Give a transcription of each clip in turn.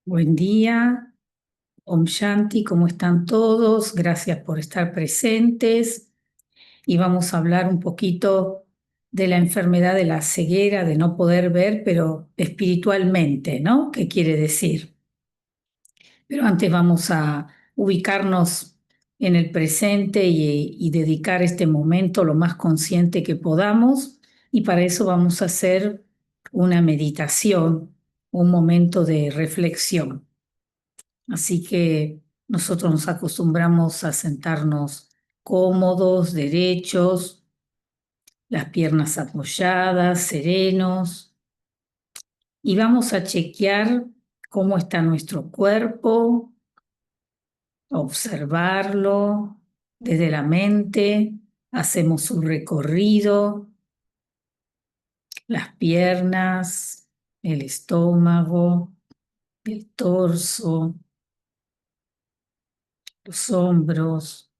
Buen día, Om Shanti, ¿cómo están todos? Gracias por estar presentes y vamos a hablar un poquito de la enfermedad de la ceguera, de no poder ver, pero espiritualmente, ¿no? ¿Qué quiere decir? Pero antes vamos a ubicarnos en el presente y dedicar este momento lo más consciente que podamos, y para eso vamos a hacer una meditación, un momento de reflexión. Así que nosotros nos acostumbramos a sentarnos cómodos, derechos, las piernas apoyadas, serenos, y vamos a chequear cómo está nuestro cuerpo, observarlo desde la mente. Hacemos un recorrido, las piernas, el estómago, el torso, los hombros.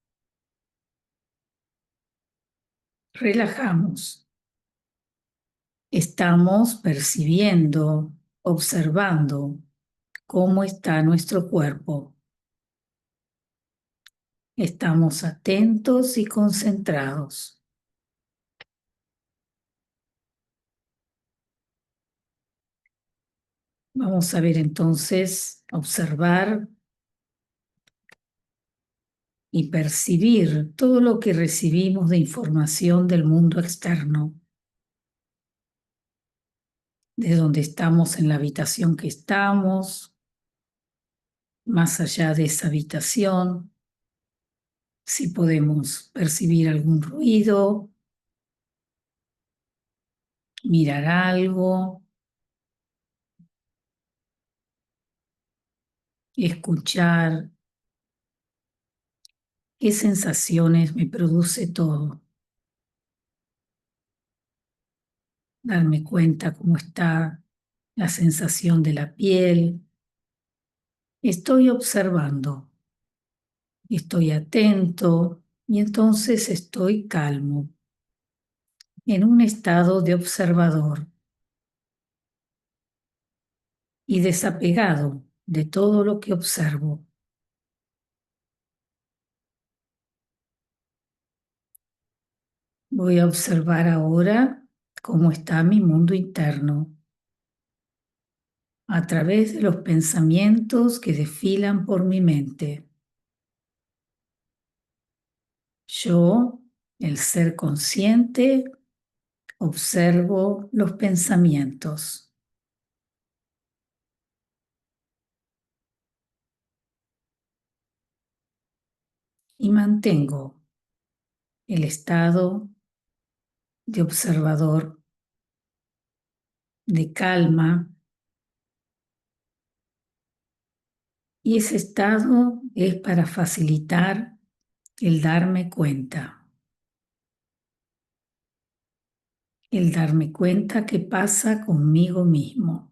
Relajamos. Estamos percibiendo, observando cómo está nuestro cuerpo. Estamos atentos y concentrados. Vamos a ver entonces, observar y percibir todo lo que recibimos de información del mundo externo, de donde estamos en la habitación que estamos, más allá de esa habitación, si podemos percibir algún ruido, mirar algo, escuchar. ¿Qué sensaciones me produce todo? Darme cuenta cómo está la sensación de la piel. Estoy observando, estoy atento y entonces estoy calmo, en un estado de observador y desapegado de todo lo que observo. Voy a observar ahora cómo está mi mundo interno, a través de los pensamientos que desfilan por mi mente. Yo, el ser consciente, observo los pensamientos y mantengo el estado de observador, de calma, y ese estado es para facilitar el darme cuenta qué pasa conmigo mismo.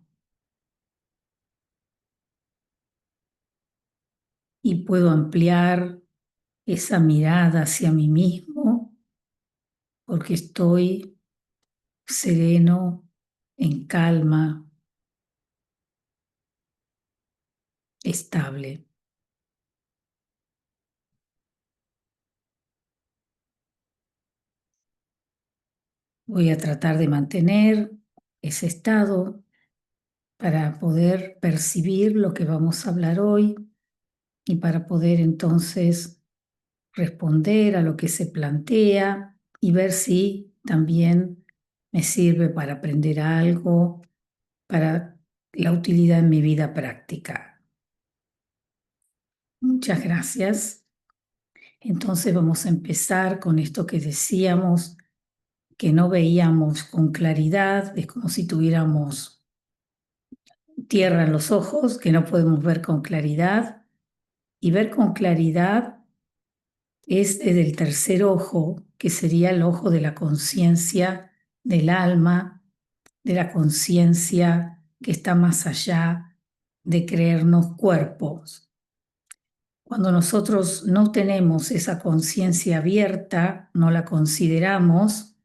Y puedo ampliar esa mirada hacia mí mismo porque estoy sereno, en calma, estable. Voy a tratar de mantener ese estado para poder percibir lo que vamos a hablar hoy y para poder entonces responder a lo que se plantea y ver si también me sirve para aprender algo, para la utilidad en mi vida práctica. Muchas gracias. Entonces vamos a empezar con esto que decíamos, que no veíamos con claridad, es como si tuviéramos tierra en los ojos, que no podemos ver con claridad. Y ver con claridad es desde el tercer ojo, que sería el ojo de la conciencia del alma, de la conciencia que está más allá de creernos cuerpos. Cuando nosotros no tenemos esa conciencia abierta, no la consideramos,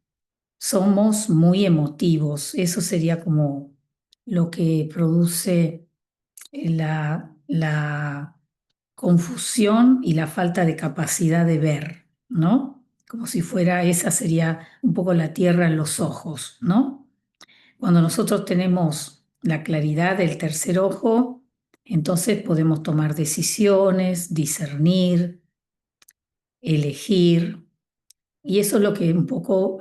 somos muy emotivos. Eso sería como lo que produce la confusión y la falta de capacidad de ver, ¿no? Como si fuera, esa sería un poco la tierra en los ojos, ¿no? Cuando nosotros tenemos la claridad del tercer ojo, entonces podemos tomar decisiones, discernir, elegir. Y eso es lo que un poco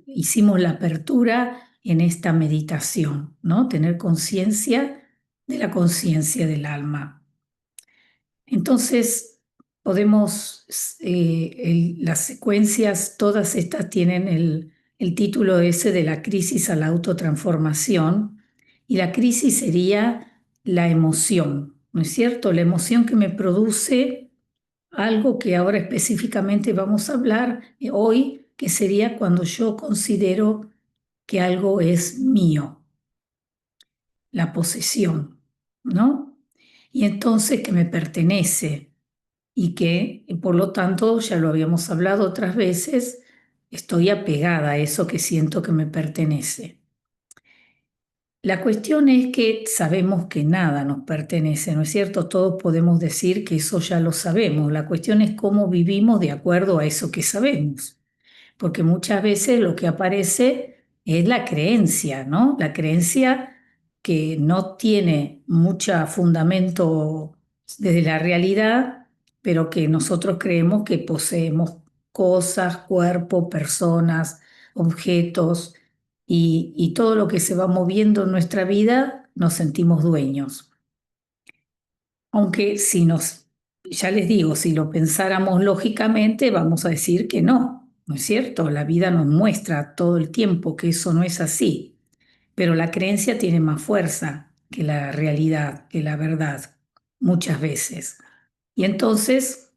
hicimos la apertura en esta meditación, ¿no? Tener conciencia de la conciencia del alma. Entonces, podemos, las secuencias, todas estas tienen el título ese de la crisis a la autotransformación, y la crisis sería la emoción, ¿no es cierto? La emoción que me produce algo que ahora específicamente vamos a hablar hoy, que sería cuando yo considero que algo es mío, la posesión, ¿no? Y entonces que me pertenece y que, por lo tanto, ya lo habíamos hablado otras veces, estoy apegada a eso que siento que me pertenece. La cuestión es que sabemos que nada nos pertenece, ¿no es cierto? Todos podemos decir que eso ya lo sabemos. La cuestión es cómo vivimos de acuerdo a eso que sabemos, porque muchas veces lo que aparece es la creencia, ¿no? La creencia que no tiene mucho fundamento desde la realidad, pero que nosotros creemos que poseemos cosas, cuerpo, personas, objetos y todo lo que se va moviendo en nuestra vida nos sentimos dueños. Aunque si nos, ya les digo, si lo pensáramos lógicamente, vamos a decir que no, ¿no es cierto? La vida nos muestra todo el tiempo que eso no es así, pero la creencia tiene más fuerza que la realidad, que la verdad, muchas veces. Y entonces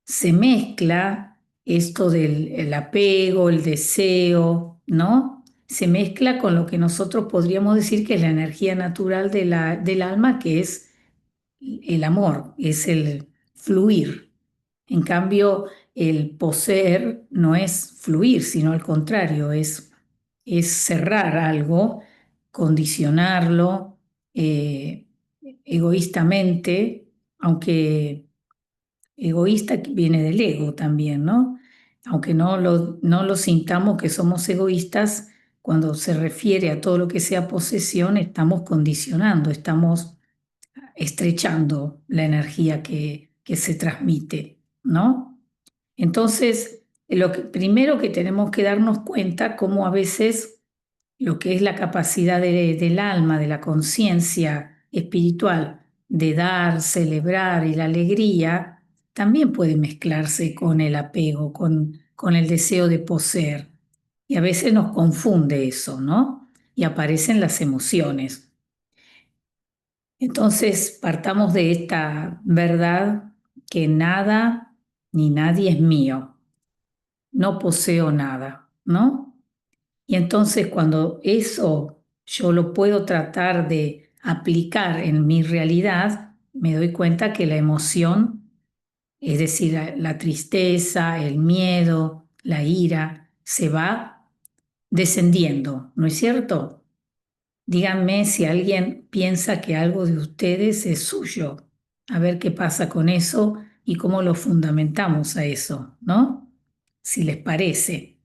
se mezcla esto del el apego, el deseo, ¿no? Se mezcla con lo que nosotros podríamos decir que es la energía natural del alma, que es el amor, es el fluir. En cambio, el poseer no es fluir, sino al contrario, es cerrar algo, condicionarlo egoístamente, aunque egoísta viene del ego también, ¿no? Aunque no lo sintamos que somos egoístas, cuando se refiere a todo lo que sea posesión, estamos condicionando, estamos estrechando la energía que se transmite, ¿no? Entonces, primero que tenemos que darnos cuenta cómo a veces lo que es la capacidad del alma, de la conciencia espiritual, de dar, celebrar y la alegría, también puede mezclarse con el apego, con el deseo de poseer. Y a veces nos confunde eso, ¿no? Y aparecen las emociones. Entonces, partamos de esta verdad que nada ni nadie es mío, no poseo nada, ¿no? Y entonces cuando eso yo lo puedo tratar de aplicar en mi realidad, me doy cuenta que la emoción, es decir, la tristeza, el miedo, la ira, se va descendiendo, ¿no es cierto? Díganme si alguien piensa que algo de ustedes es suyo. A ver qué pasa con eso y cómo lo fundamentamos a eso, ¿no? Si les parece.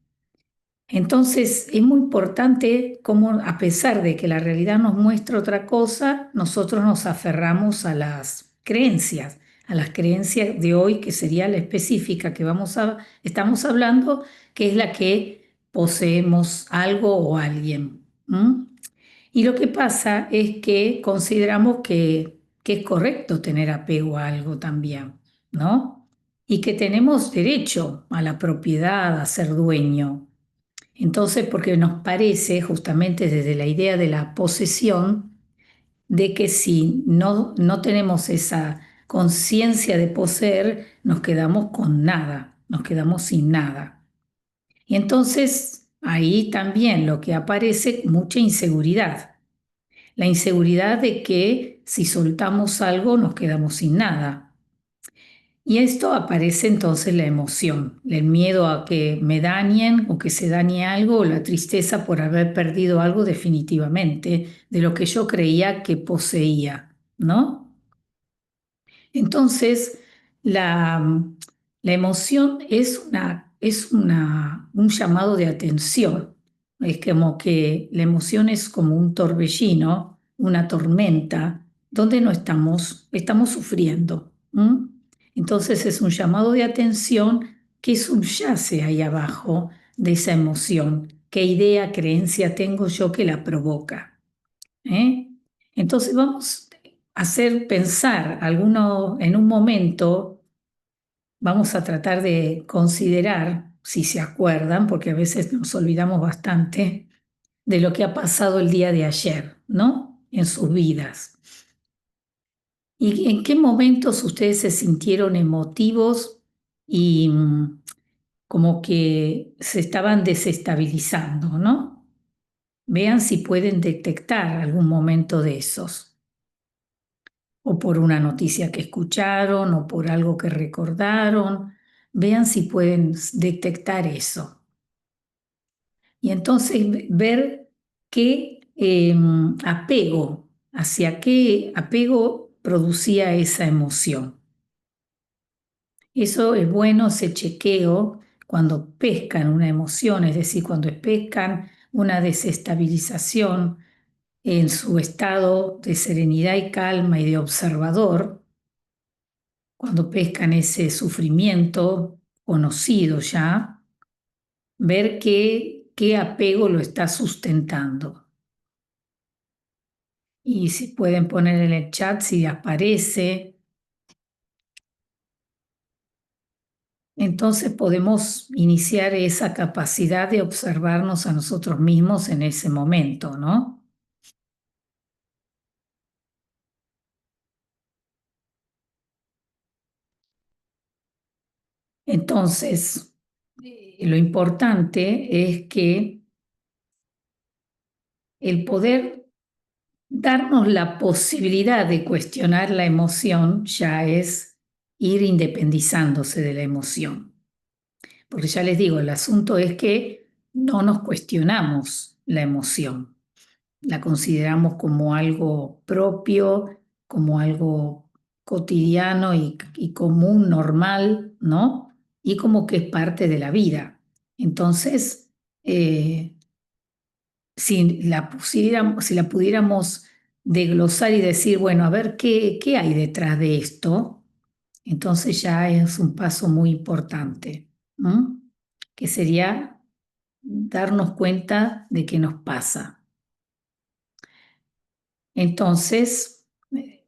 Entonces, es muy importante cómo, a pesar de que la realidad nos muestra otra cosa, nosotros nos aferramos a las creencias de hoy, que sería la específica que estamos hablando, que es la que poseemos algo o alguien. ¿M? Y lo que pasa es que consideramos que es correcto tener apego a algo también, ¿no? Y que tenemos derecho a la propiedad, a ser dueño. Entonces, porque nos parece justamente desde la idea de la posesión, de que si no tenemos esa conciencia de poseer, nos quedamos con nada, nos quedamos sin nada. Y entonces ahí también lo que aparece, mucha inseguridad. La inseguridad de que si soltamos algo nos quedamos sin nada. Y esto aparece entonces la emoción, el miedo a que me dañen o que se dañe algo, o la tristeza por haber perdido algo definitivamente de lo que yo creía que poseía, ¿no? Entonces, la emoción un llamado de atención. Es como que la emoción es como un torbellino, una tormenta, donde no estamos sufriendo. ¿M? Entonces es un llamado de atención que subyace ahí abajo de esa emoción. ¿Qué idea, creencia tengo yo que la provoca? ¿Eh? Entonces vamos a hacer pensar en un momento, vamos a tratar de considerar, si se acuerdan, porque a veces nos olvidamos bastante de lo que ha pasado el día de ayer, ¿no? En sus vidas. ¿Y en qué momentos ustedes se sintieron emotivos y como que se estaban desestabilizando, ¿no? Vean si pueden detectar algún momento de esos. O por una noticia que escucharon o por algo que recordaron. Vean si pueden detectar eso. Y entonces ver qué hacia qué apego producía esa emoción. Eso es bueno, ese chequeo cuando pescan una emoción, es decir, cuando pescan una desestabilización en su estado de serenidad y calma y de observador, cuando pescan ese sufrimiento conocido ya, ver qué apego lo está sustentando. Y si pueden poner en el chat si aparece, entonces podemos iniciar esa capacidad de observarnos a nosotros mismos en ese momento, ¿no? Entonces, lo importante es que el poder darnos la posibilidad de cuestionar la emoción ya es ir independizándose de la emoción. Porque ya les digo, el asunto es que no nos cuestionamos la emoción. La consideramos como algo propio, como algo cotidiano y común, normal, ¿no? Y como que es parte de la vida. Entonces, si la pudiéramos desglosar y decir, bueno, a ver qué hay detrás de esto, entonces ya es un paso muy importante, ¿no? Que sería darnos cuenta de qué nos pasa. Entonces,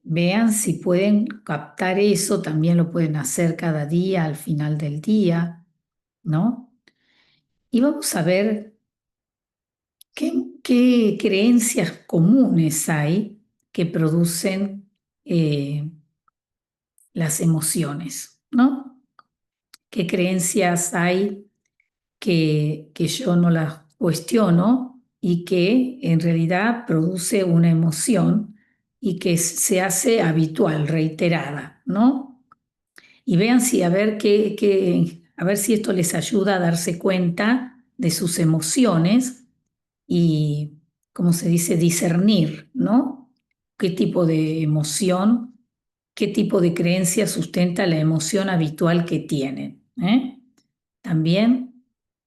vean si pueden captar eso, también lo pueden hacer cada día al final del día, ¿no? Y vamos a ver qué creencias comunes hay que producen las emociones, ¿no? ¿Qué creencias hay que yo no las cuestiono y que en realidad produce una emoción y que se hace habitual, reiterada, ¿no? Y vean si a ver si esto les ayuda a darse cuenta de sus emociones y, como se dice, discernir, ¿no? ¿Qué tipo de emoción, qué tipo de creencia sustenta la emoción habitual que tienen? ¿Eh? También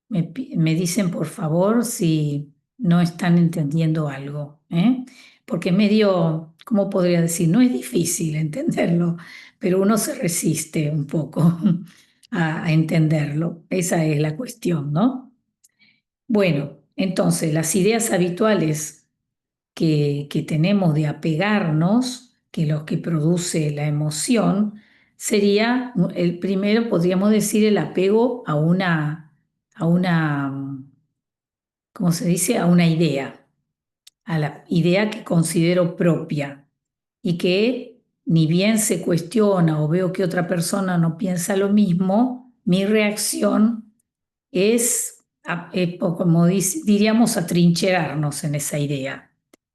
me dicen, por favor, si no están entendiendo algo, ¿eh? Porque medio, ¿cómo podría decir? No es difícil entenderlo, pero uno se resiste un poco a entenderlo. Esa es la cuestión, ¿no? Bueno, entonces las ideas habituales que tenemos de apegarnos, que lo que produce la emoción, sería el primero, podríamos decir, el apego a una, ¿cómo se dice? A una idea, a la idea que considero propia y que ni bien se cuestiona o veo que otra persona no piensa lo mismo, mi reacción es, como diríamos, atrincherarnos en esa idea.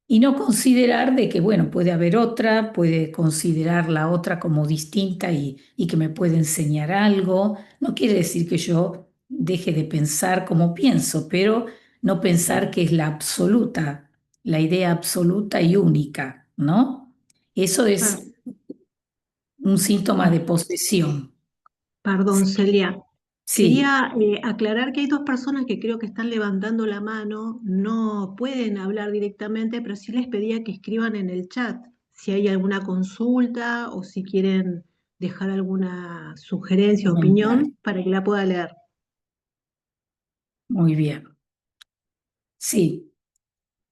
Y no considerar de que, bueno, puede haber otra, puede considerar la otra como distinta y que me puede enseñar algo. No quiere decir que yo deje de pensar como pienso, pero no pensar que es la absoluta, la idea absoluta y única, ¿no? Eso Pa- es un síntoma de pa- posesión. Perdón, Sí, Celia. sí, Quería aclarar que hay dos personas que creo que están levantando la mano, no pueden hablar directamente, pero sí les pedía que escriban en el chat si hay alguna consulta o si quieren dejar alguna sugerencia o comentario. opinión para que la pueda leer. Muy bien. Sí,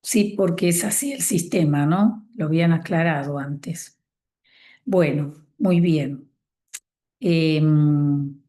sí, porque es así el sistema, ¿no? Lo habían aclarado antes. Bueno, muy bien. Em,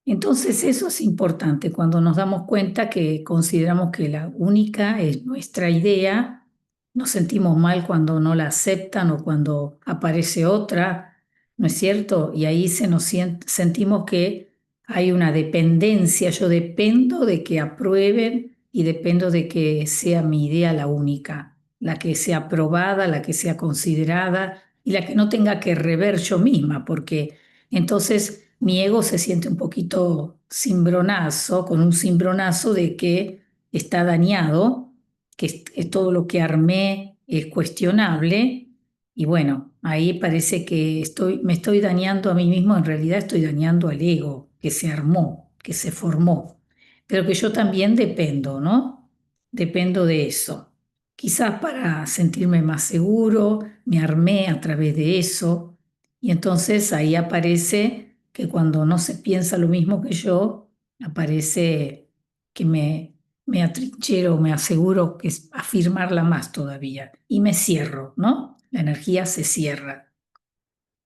entonces eso es importante cuando nos damos cuenta que consideramos que la única es nuestra idea, nos sentimos mal cuando no la aceptan o cuando aparece otra, ¿no es cierto? Y ahí sentimos que hay una dependencia, yo dependo de que aprueben y dependo de que sea mi idea la única, la que sea aprobada, la que sea considerada y la que no tenga que rever yo misma, porque entonces mi ego se siente un poquito cimbronazo, con un cimbronazo de que está dañado, que todo lo que armé es cuestionable. Y bueno, ahí parece que me estoy dañando a mí mismo, en realidad estoy dañando al ego que se armó, que se formó, pero que yo también dependo, ¿no? Dependo de eso. Quizás para sentirme más seguro, me armé a través de eso. Y entonces ahí aparece que cuando no se piensa lo mismo que yo, aparece que me atrinchero, me aseguro que es afirmarla más todavía y me cierro, ¿no? La energía se cierra.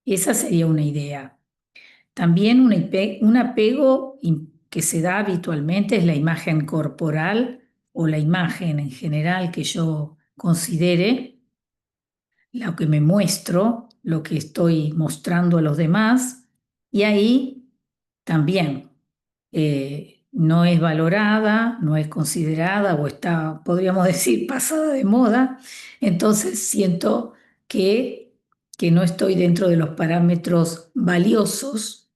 Esa sería una idea. También un apego que se da habitualmente es la imagen corporal o la imagen en general que yo considere lo que me muestro, lo que estoy mostrando a los demás, y ahí también no es valorada, no es considerada o está, podríamos decir, pasada de moda, entonces siento que, que no estoy dentro de los parámetros valiosos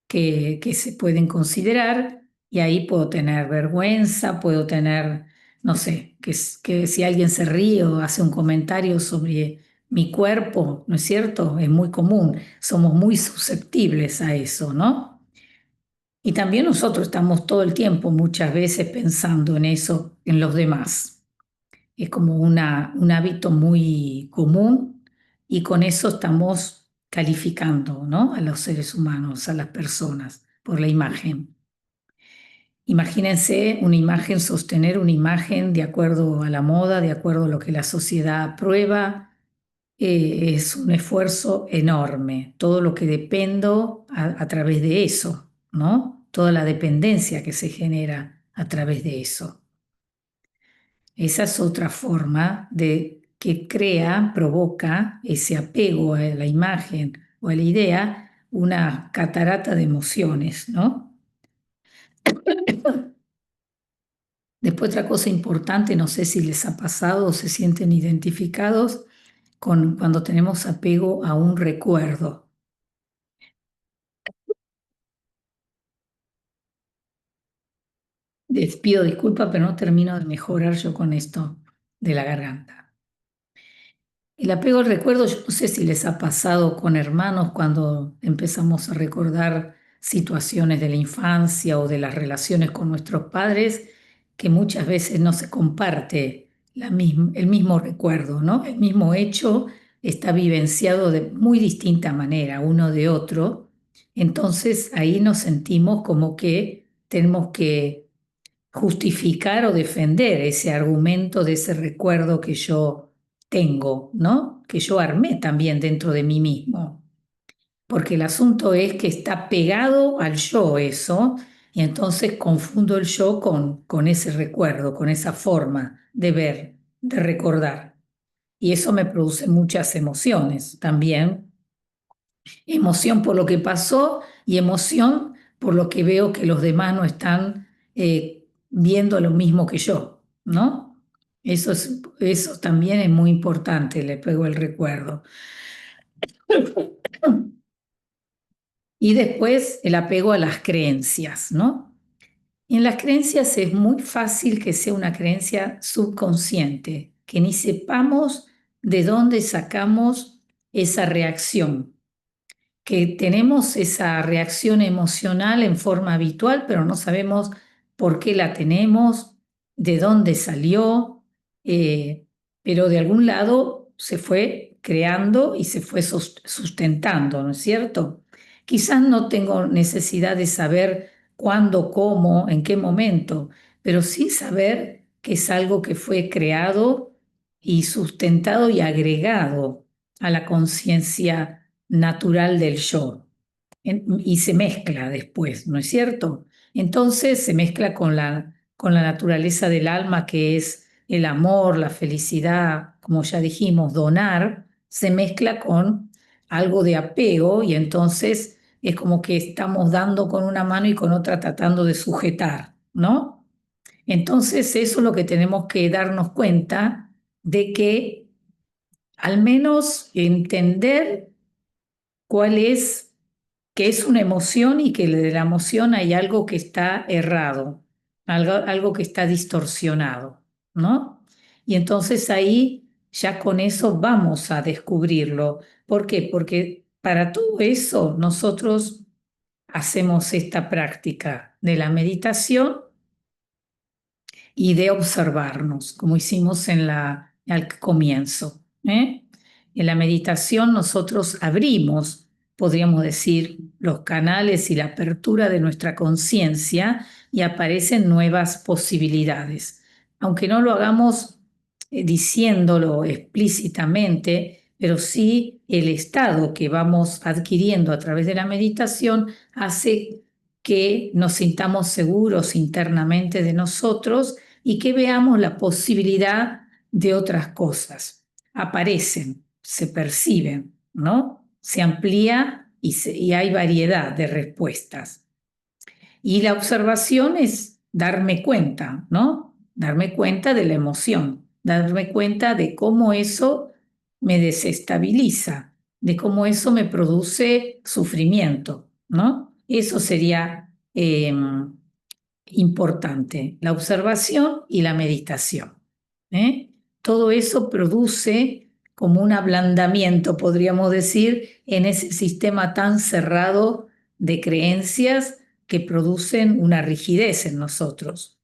que se pueden considerar y ahí puedo tener vergüenza, puedo tener, no sé, que si alguien se ríe o hace un comentario sobre mi cuerpo, ¿no es cierto? Es muy común, somos muy susceptibles a eso, ¿no? Y también nosotros estamos todo el tiempo, muchas veces, pensando en eso, en los demás. Es como un hábito muy común y con eso estamos calificando, ¿no? A los seres humanos, a las personas, por la imagen. Imagínense una imagen, sostener una imagen de acuerdo a la moda, de acuerdo a lo que la sociedad aprueba, es un esfuerzo enorme. Todo lo que dependo a través de eso, ¿no? Toda la dependencia que se genera a través de eso. Esa es otra forma de que crea, provoca ese apego a la imagen o a la idea, una catarata de emociones, ¿no? Después otra cosa importante, no sé si les ha pasado o se sienten identificados con cuando tenemos apego a un recuerdo. Les pido disculpas, pero no termino de mejorar yo con esto de la garganta. El apego al recuerdo, yo no sé si les ha pasado con hermanos cuando empezamos a recordar situaciones de la infancia o de las relaciones con nuestros padres, que muchas veces no se comparte el mismo recuerdo, ¿no? El mismo hecho está vivenciado de muy distinta manera uno de otro. Entonces ahí nos sentimos como que tenemos que justificar o defender ese argumento de ese recuerdo que yo tengo, ¿no? Que yo armé también dentro de mí mismo. Porque el asunto es que está pegado al yo eso, y entonces confundo el yo con ese recuerdo, con esa forma de ver, de recordar. Y eso me produce muchas emociones también. Emoción por lo que pasó y emoción por lo que veo que los demás no están viendo lo mismo que yo, ¿no? Eso también es muy importante, el apego al recuerdo. Y después el apego a las creencias, ¿no? En las creencias es muy fácil que sea una creencia subconsciente, que ni sepamos de dónde sacamos esa reacción, que tenemos esa reacción emocional en forma habitual, pero no sabemos por qué la tenemos, de dónde salió, eh, pero de algún lado se fue creando y se fue sustentando, ¿no es cierto? Quizás no tengo necesidad de saber cuándo, cómo, en qué momento, pero sí saber que es algo que fue creado y sustentado y agregado a la conciencia natural del yo. Y se mezcla después, ¿no es cierto? Entonces se mezcla con la naturaleza del alma, que es el amor, la felicidad, como ya dijimos, donar, se mezcla con algo de apego y entonces es como que estamos dando con una mano y con otra tratando de sujetar, ¿no? Entonces eso es lo que tenemos que darnos cuenta de que al menos entender cuál es, que es una emoción y que de la emoción hay algo que está errado, algo que está distorsionado, ¿no? Y entonces ahí ya con eso vamos a descubrirlo. ¿Por qué? Porque para todo eso nosotros hacemos esta práctica de la meditación y de observarnos, como hicimos al comienzo, ¿eh? En la meditación nosotros abrimos, podríamos decir, los canales y la apertura de nuestra conciencia y aparecen nuevas posibilidades. Aunque no lo hagamos diciéndolo explícitamente, pero sí el estado que vamos adquiriendo a través de la meditación hace que nos sintamos seguros internamente de nosotros y que veamos la posibilidad de otras cosas. Aparecen, se perciben, ¿no? Se amplía y hay variedad de respuestas. Y la observación es darme cuenta, ¿no? Darme cuenta de la emoción, darme cuenta de cómo eso me desestabiliza, de cómo eso me produce sufrimiento, ¿no? Eso sería importante, la observación y la meditación. ¿Eh? Todo eso produce como un ablandamiento, podríamos decir, en ese sistema tan cerrado de creencias que producen una rigidez en nosotros.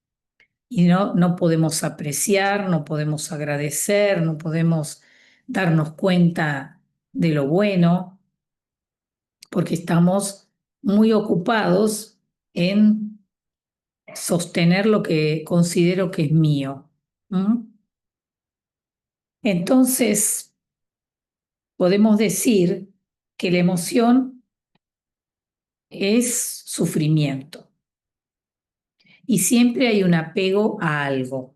Y no podemos apreciar, no podemos agradecer, no podemos darnos cuenta de lo bueno, porque estamos muy ocupados en sostener lo que considero que es mío. ¿Mm? Entonces, podemos decir que la emoción es sufrimiento y siempre hay un apego a algo.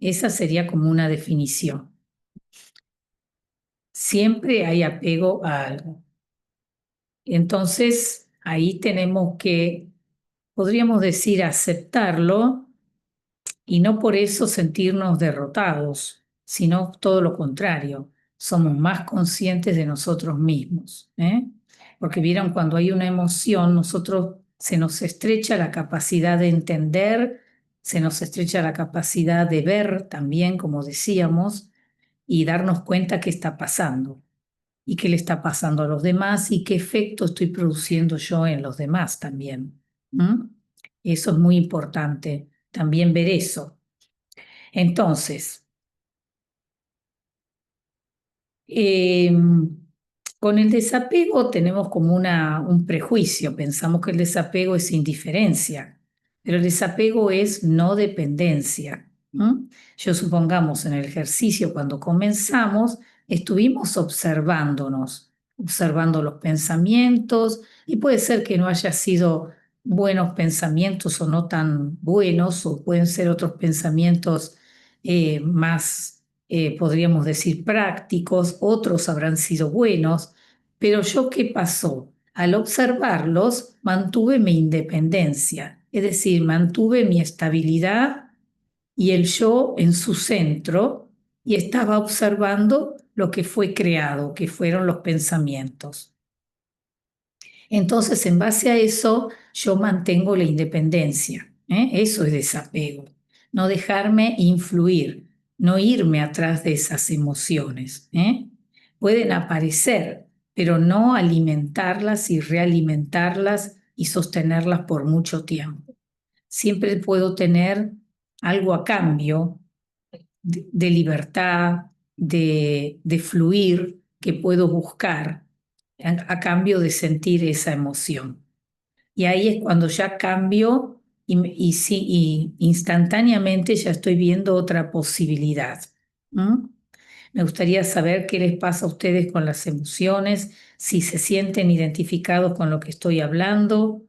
Esa sería como una definición. Siempre hay apego a algo. Entonces, ahí tenemos que, podríamos decir, aceptarlo y no por eso sentirnos derrotados, sino todo lo contrario, somos más conscientes de nosotros mismos, ¿eh? Porque vieron, cuando hay una emoción, nosotros se nos estrecha la capacidad de entender, se nos estrecha la capacidad de ver también, como decíamos, y darnos cuenta qué está pasando y qué le está pasando a los demás y qué efecto estoy produciendo yo en los demás también. ¿Mm? Eso es muy importante, también ver eso. Entonces, eh, con el desapego tenemos como un prejuicio, pensamos que el desapego es indiferencia, pero el desapego es no dependencia. ¿Mm? Yo supongamos en el ejercicio cuando comenzamos, estuvimos observándonos, observando los pensamientos y puede ser que no haya sido buenos pensamientos o no tan buenos, o pueden ser otros pensamientos más podríamos decir, prácticos, otros habrán sido buenos, pero yo, ¿qué pasó? Al observarlos, mantuve mi independencia, es decir, mantuve mi estabilidad y el yo en su centro y estaba observando lo que fue creado, que fueron los pensamientos. Entonces, en base a eso, yo mantengo la independencia. Eso es desapego. No dejarme influir, no irme atrás de esas emociones. Pueden aparecer, pero no alimentarlas y realimentarlas y sostenerlas por mucho tiempo. Siempre puedo tener algo a cambio de libertad, de fluir, que puedo buscar a cambio de sentir esa emoción. Y ahí es cuando ya cambio y sí, y instantáneamente ya estoy viendo otra posibilidad. ¿Mm? Me gustaría saber qué les pasa a ustedes con las emociones, si se sienten identificados con lo que estoy hablando,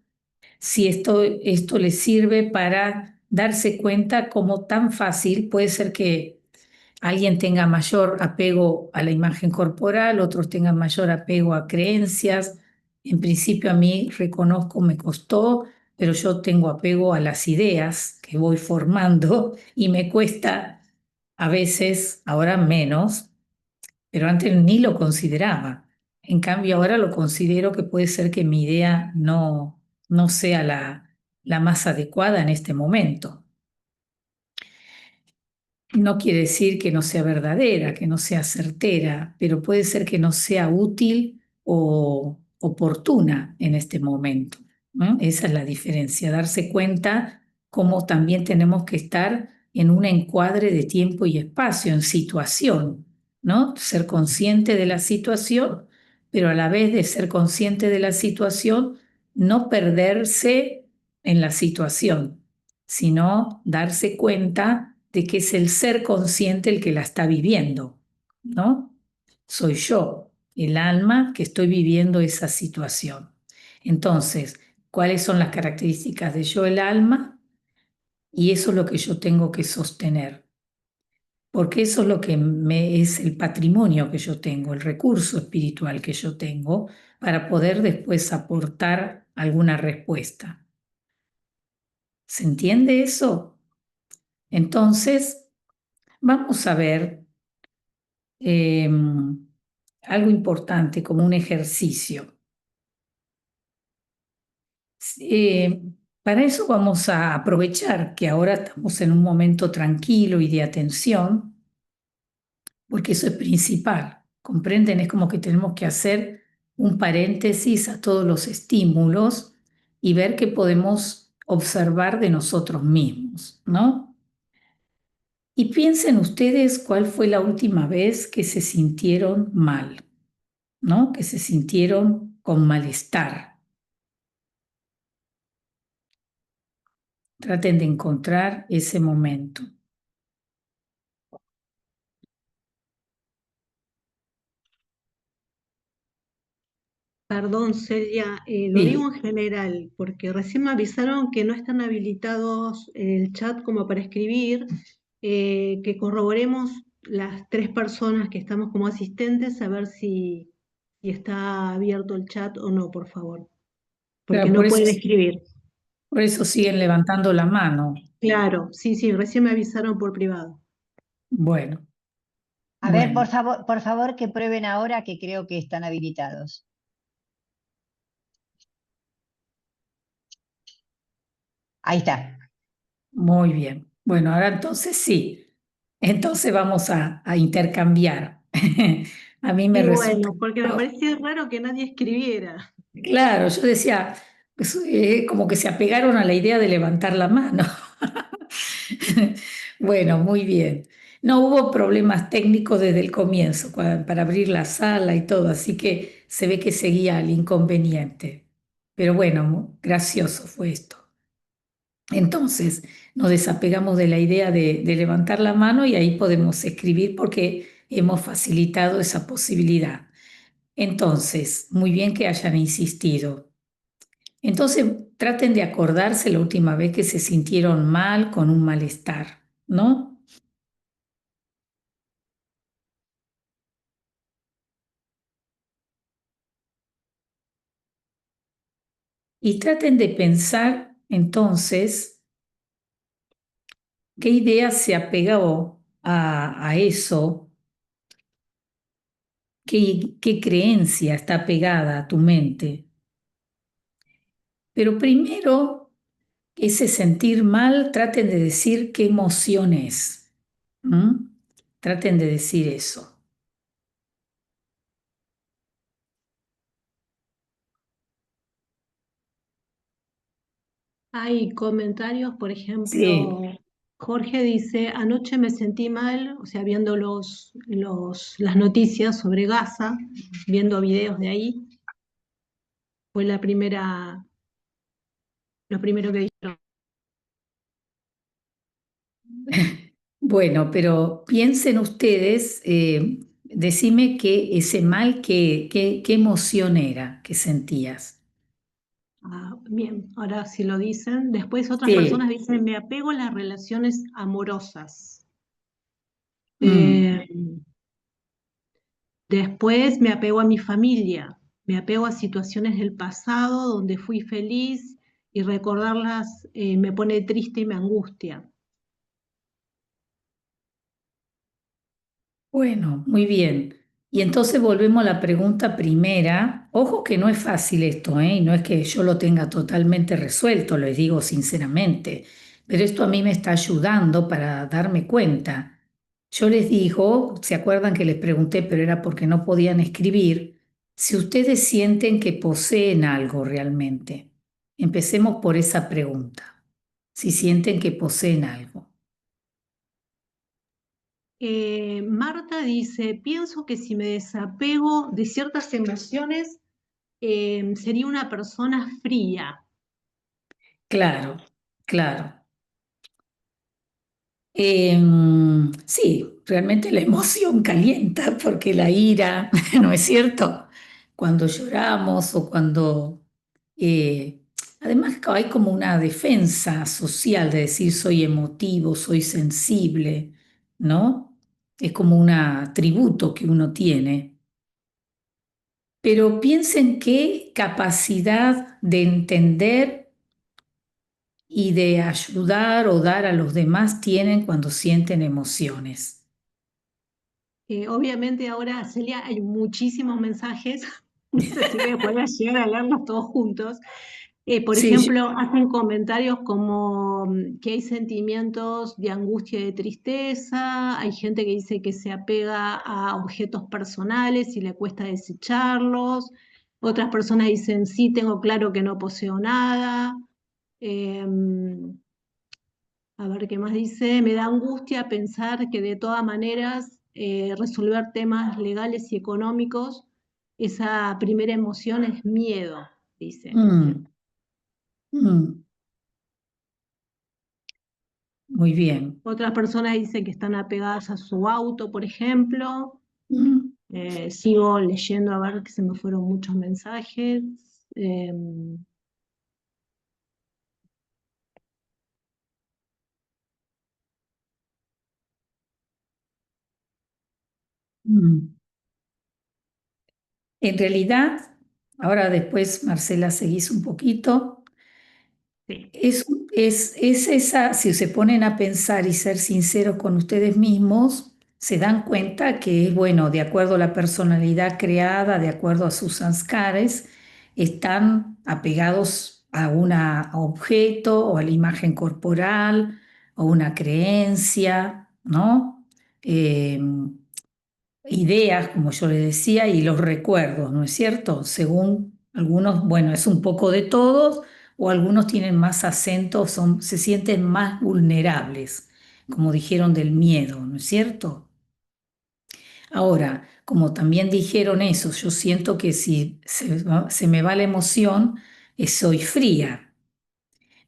si esto les sirve para darse cuenta cómo tan fácil puede ser que alguien tenga mayor apego a la imagen corporal, otros tengan mayor apego a creencias. En principio a mí reconozco, me costó, pero yo tengo apego a las ideas que voy formando y me cuesta a veces, ahora menos, pero antes ni lo consideraba. En cambio ahora lo considero que puede ser que mi idea no sea la más adecuada en este momento. No quiere decir que no sea verdadera, que no sea certera, pero puede ser que no sea útil o oportuna en este momento, ¿no? Esa es la diferencia, darse cuenta cómo también tenemos que estar en un encuadre de tiempo y espacio, en situación, ¿no? Ser consciente de la situación, pero a la vez de ser consciente de la situación, no perderse en la situación, sino darse cuenta de que es el ser consciente el que la está viviendo, ¿no? Soy yo, el alma que estoy viviendo esa situación. Entonces, ¿cuáles son las características de yo, el alma? Y eso es lo que yo tengo que sostener, porque eso es lo que es el patrimonio que yo tengo, el recurso espiritual que yo tengo para poder después aportar alguna respuesta. ¿Se entiende eso? Entonces, vamos a ver eh, algo importante como un ejercicio. Eh, para eso vamos a aprovechar que ahora estamos en un momento tranquilo y de atención, porque eso es principal. ¿Comprenden? Es como que tenemos que hacer un paréntesis a todos los estímulos y ver qué podemos observar de nosotros mismos, ¿no? Y piensen ustedes cuál fue la última vez que se sintieron mal, ¿no? Que se sintieron con malestar. Traten de encontrar ese momento. Perdón, Celia, lo digo Sí, en general, porque recién me avisaron que no están habilitados el chat como para escribir, que corroboremos las tres personas que estamos como asistentes a ver si está abierto el chat o no, por favor, porque claro, no pueden escribir. por eso siguen levantando la mano. Claro, sí, sí, recién me avisaron por privado. Bueno, A ver, bueno, por favor, que prueben ahora que creo que están habilitados. Ahí está. muy bien. Bueno, ahora entonces sí. Entonces vamos a intercambiar. A mí me Y resulta. bueno, porque me parecía raro que nadie escribiera. Claro, yo decía, como que se apegaron a la idea de levantar la mano. Bueno, muy bien. No hubo problemas técnicos desde el comienzo para abrir la sala y todo, así que se ve que seguía el inconveniente. Pero bueno, gracioso fue esto. Entonces, nos desapegamos de la idea de levantar la mano y ahí podemos escribir porque hemos facilitado esa posibilidad. Entonces, muy bien que hayan insistido. Entonces, traten de acordarse la última vez que se sintieron mal con un malestar, ¿no? Y traten de pensar entonces qué idea se apegó a eso, qué creencia está pegada a tu mente. Pero primero, ese sentir mal, traten de decir qué emoción es. ¿Mm? Traten de decir eso. Hay comentarios, por ejemplo, Sí. Jorge dice, anoche me sentí mal, o sea, viendo las noticias sobre Gaza, viendo videos de ahí, fue lo primero que dijeron. Bueno, pero piensen ustedes, decime que ese mal, qué emoción era que sentías. Ah, bien, ahora sí lo dicen. Después otras personas Sí. dicen, me apego a las relaciones amorosas. Mm. Eh, Después me apego a mi familia, me apego a situaciones del pasado donde fui feliz y recordarlas me pone triste y me angustia. Bueno, muy bien. Y entonces volvemos a la pregunta primera. Ojo que no es fácil esto, ¿eh? Y no es que yo lo tenga totalmente resuelto, les digo sinceramente, pero esto a mí me está ayudando para darme cuenta. Yo les digo, ¿se acuerdan que les pregunté, pero era porque no podían escribir, si ustedes sienten que poseen algo realmente? Empecemos por esa pregunta, si sienten que poseen algo. Marta dice, pienso que si me desapego de ciertas emociones, sería una persona fría. Claro, claro. Sí, realmente la emoción calienta porque la ira, ¿no es cierto? Cuando lloramos o cuando... eh, además hay como una defensa social de decir soy emotivo, soy sensible, ¿no? Es como un atributo que uno tiene. Pero piensen qué capacidad de entender y de ayudar o dar a los demás tienen cuando sienten emociones. Obviamente ahora, Celia, hay muchísimos mensajes, no sé si voy a poder llegar a leerlos todos juntos. Por Sí, ejemplo, hacen comentarios como que hay sentimientos de angustia y de tristeza, hay gente que dice que se apega a objetos personales y le cuesta desecharlos, otras personas dicen sí, tengo claro que no poseo nada. Em, a ver qué más dice, me da angustia pensar que de todas maneras resolver temas legales y económicos, esa primera emoción es miedo, dice. mm, mm, muy bien. Otras personas dicen que están apegadas a su auto, por ejemplo. Mm, Sigo leyendo a ver que se me fueron muchos mensajes. Eh, mm. En realidad, ahora después, Marcela, seguís un poquito. sí. Es esa, si se ponen a pensar y ser sinceros con ustedes mismos, se dan cuenta que es bueno, de acuerdo a la personalidad creada, de acuerdo a sus sanskares, están apegados a un objeto o a la imagen corporal o una creencia, ¿no? Eh, ideas, como yo le decía, y los recuerdos, ¿no es cierto? Según algunos, bueno, es un poco de todos, o algunos tienen más acentos, se sienten más vulnerables, como dijeron del miedo, ¿no es cierto? Ahora, como también dijeron eso, yo siento que si se me va la emoción, soy fría.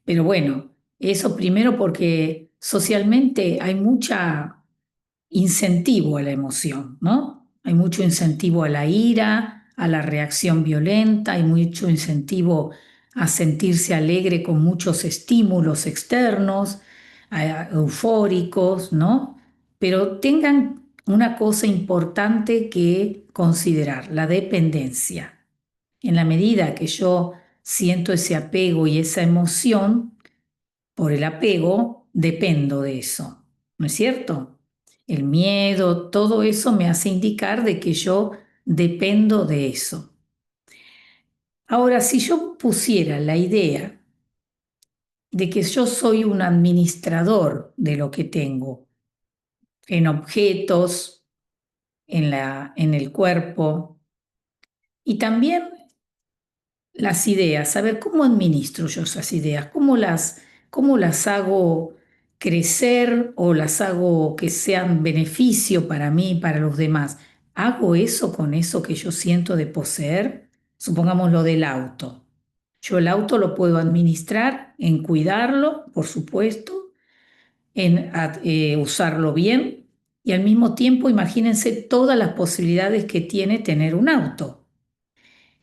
Pero bueno, eso primero porque socialmente hay mucha incentivo a la emoción, ¿no? Hay mucho incentivo a la ira, a la reacción violenta, hay mucho incentivo a sentirse alegre con muchos estímulos externos, eufóricos, ¿no? Pero tengan una cosa importante que considerar, la dependencia. En la medida que yo siento ese apego y esa emoción por el apego, dependo de eso, ¿no es cierto? El miedo, todo eso me hace indicar de que yo dependo de eso. Ahora, si yo pusiera la idea de que yo soy un administrador de lo que tengo, en objetos, en el cuerpo, y también las ideas, saber cómo administro yo esas ideas, cómo las hago crecer o las hago que sean beneficio para mí y para los demás. ¿Hago eso con eso que yo siento de poseer? Supongamos lo del auto. Yo el auto lo puedo administrar en cuidarlo, por supuesto, en usarlo bien y al mismo tiempo imagínense todas las posibilidades que tiene tener un auto.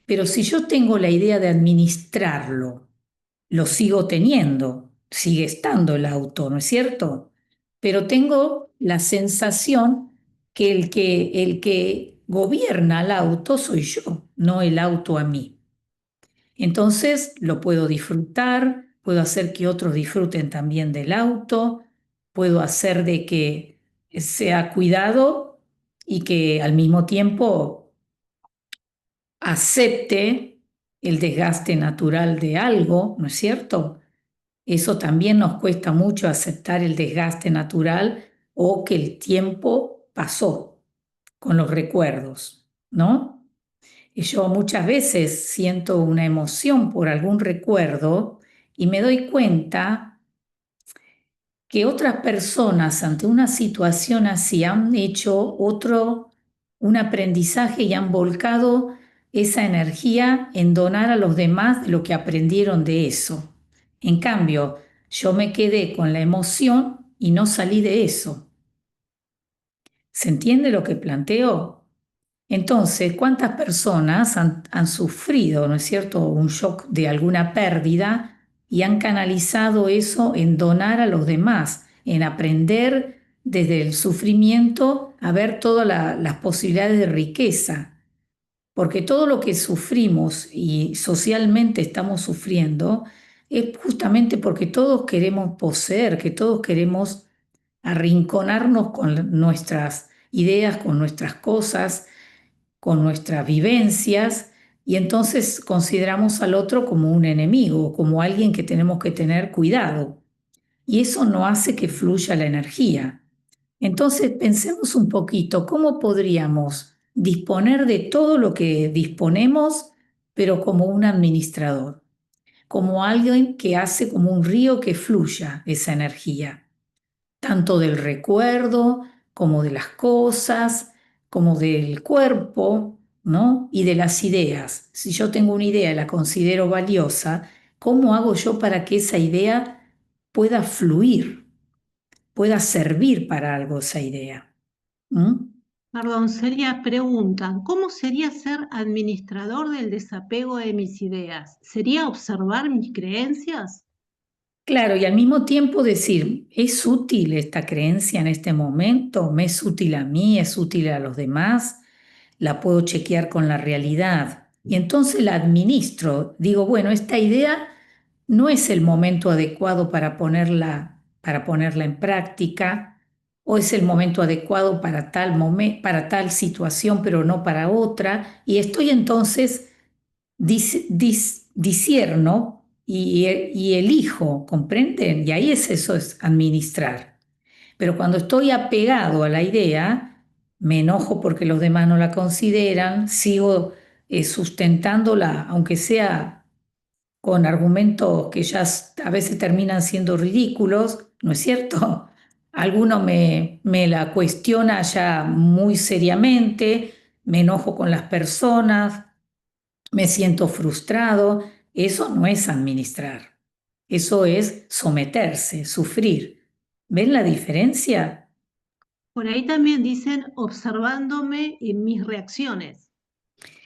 Pero si yo tengo la idea de administrarlo, lo sigo teniendo, sigue estando el auto, ¿no es cierto? Pero tengo la sensación que el que gobierna el auto soy yo, no el auto a mí. Entonces lo puedo disfrutar, puedo hacer que otros disfruten también del auto, puedo hacer de que sea cuidado y que al mismo tiempo acepte el desgaste natural de algo, ¿no es cierto? Eso también nos cuesta mucho aceptar el desgaste natural o que el tiempo pasó con los recuerdos, ¿no? Y yo muchas veces siento una emoción por algún recuerdo y me doy cuenta que otras personas ante una situación así han hecho un aprendizaje y han volcado esa energía en donar a los demás lo que aprendieron de eso. En cambio, yo me quedé con la emoción y no salí de eso. ¿Se entiende lo que planteo? Entonces, ¿cuántas personas han sufrido, ¿no es cierto?, un shock de alguna pérdida y han canalizado eso en donar a los demás, en aprender desde el sufrimiento a ver todas las posibilidades de riqueza? Porque todo lo que sufrimos y socialmente estamos sufriendo es justamente porque todos queremos poseer, que todos queremos arrinconarnos con nuestras ideas, con nuestras cosas, con nuestras vivencias, y entonces consideramos al otro como un enemigo, como alguien que tenemos que tener cuidado. Y eso no hace que fluya la energía. Entonces pensemos un poquito cómo podríamos disponer de todo lo que disponemos, pero como un administrador, como alguien que hace como un río que fluya esa energía tanto del recuerdo como de las cosas, como del cuerpo, ¿no? Y de las ideas. Si yo tengo una idea y la considero valiosa, ¿cómo hago yo para que esa idea pueda fluir, pueda servir para algo esa idea? ¿Mm? Perdón, sería pregunta, ¿cómo sería ser administrador del desapego de mis ideas? ¿Sería observar mis creencias? Claro, y al mismo tiempo decir, ¿es útil esta creencia en este momento? ¿Me es útil a mí? ¿Es útil a los demás? ¿La puedo chequear con la realidad? Y entonces la administro. Digo, bueno, esta idea no es el momento adecuado para ponerla en práctica, o es el momento adecuado para para tal situación, pero no para otra. Y estoy entonces disierno y elijo, ¿comprenden? Y ahí eso es administrar. Pero cuando estoy apegado a la idea, me enojo porque los demás no la consideran, sigo sustentándola, aunque sea con argumentos que ya a veces terminan siendo ridículos, ¿no es cierto? Alguno me la cuestiona ya muy seriamente, me enojo con las personas, me siento frustrado. Eso no es administrar, eso es someterse, sufrir. ¿Ven la diferencia? Por ahí también dicen observándome en mis reacciones.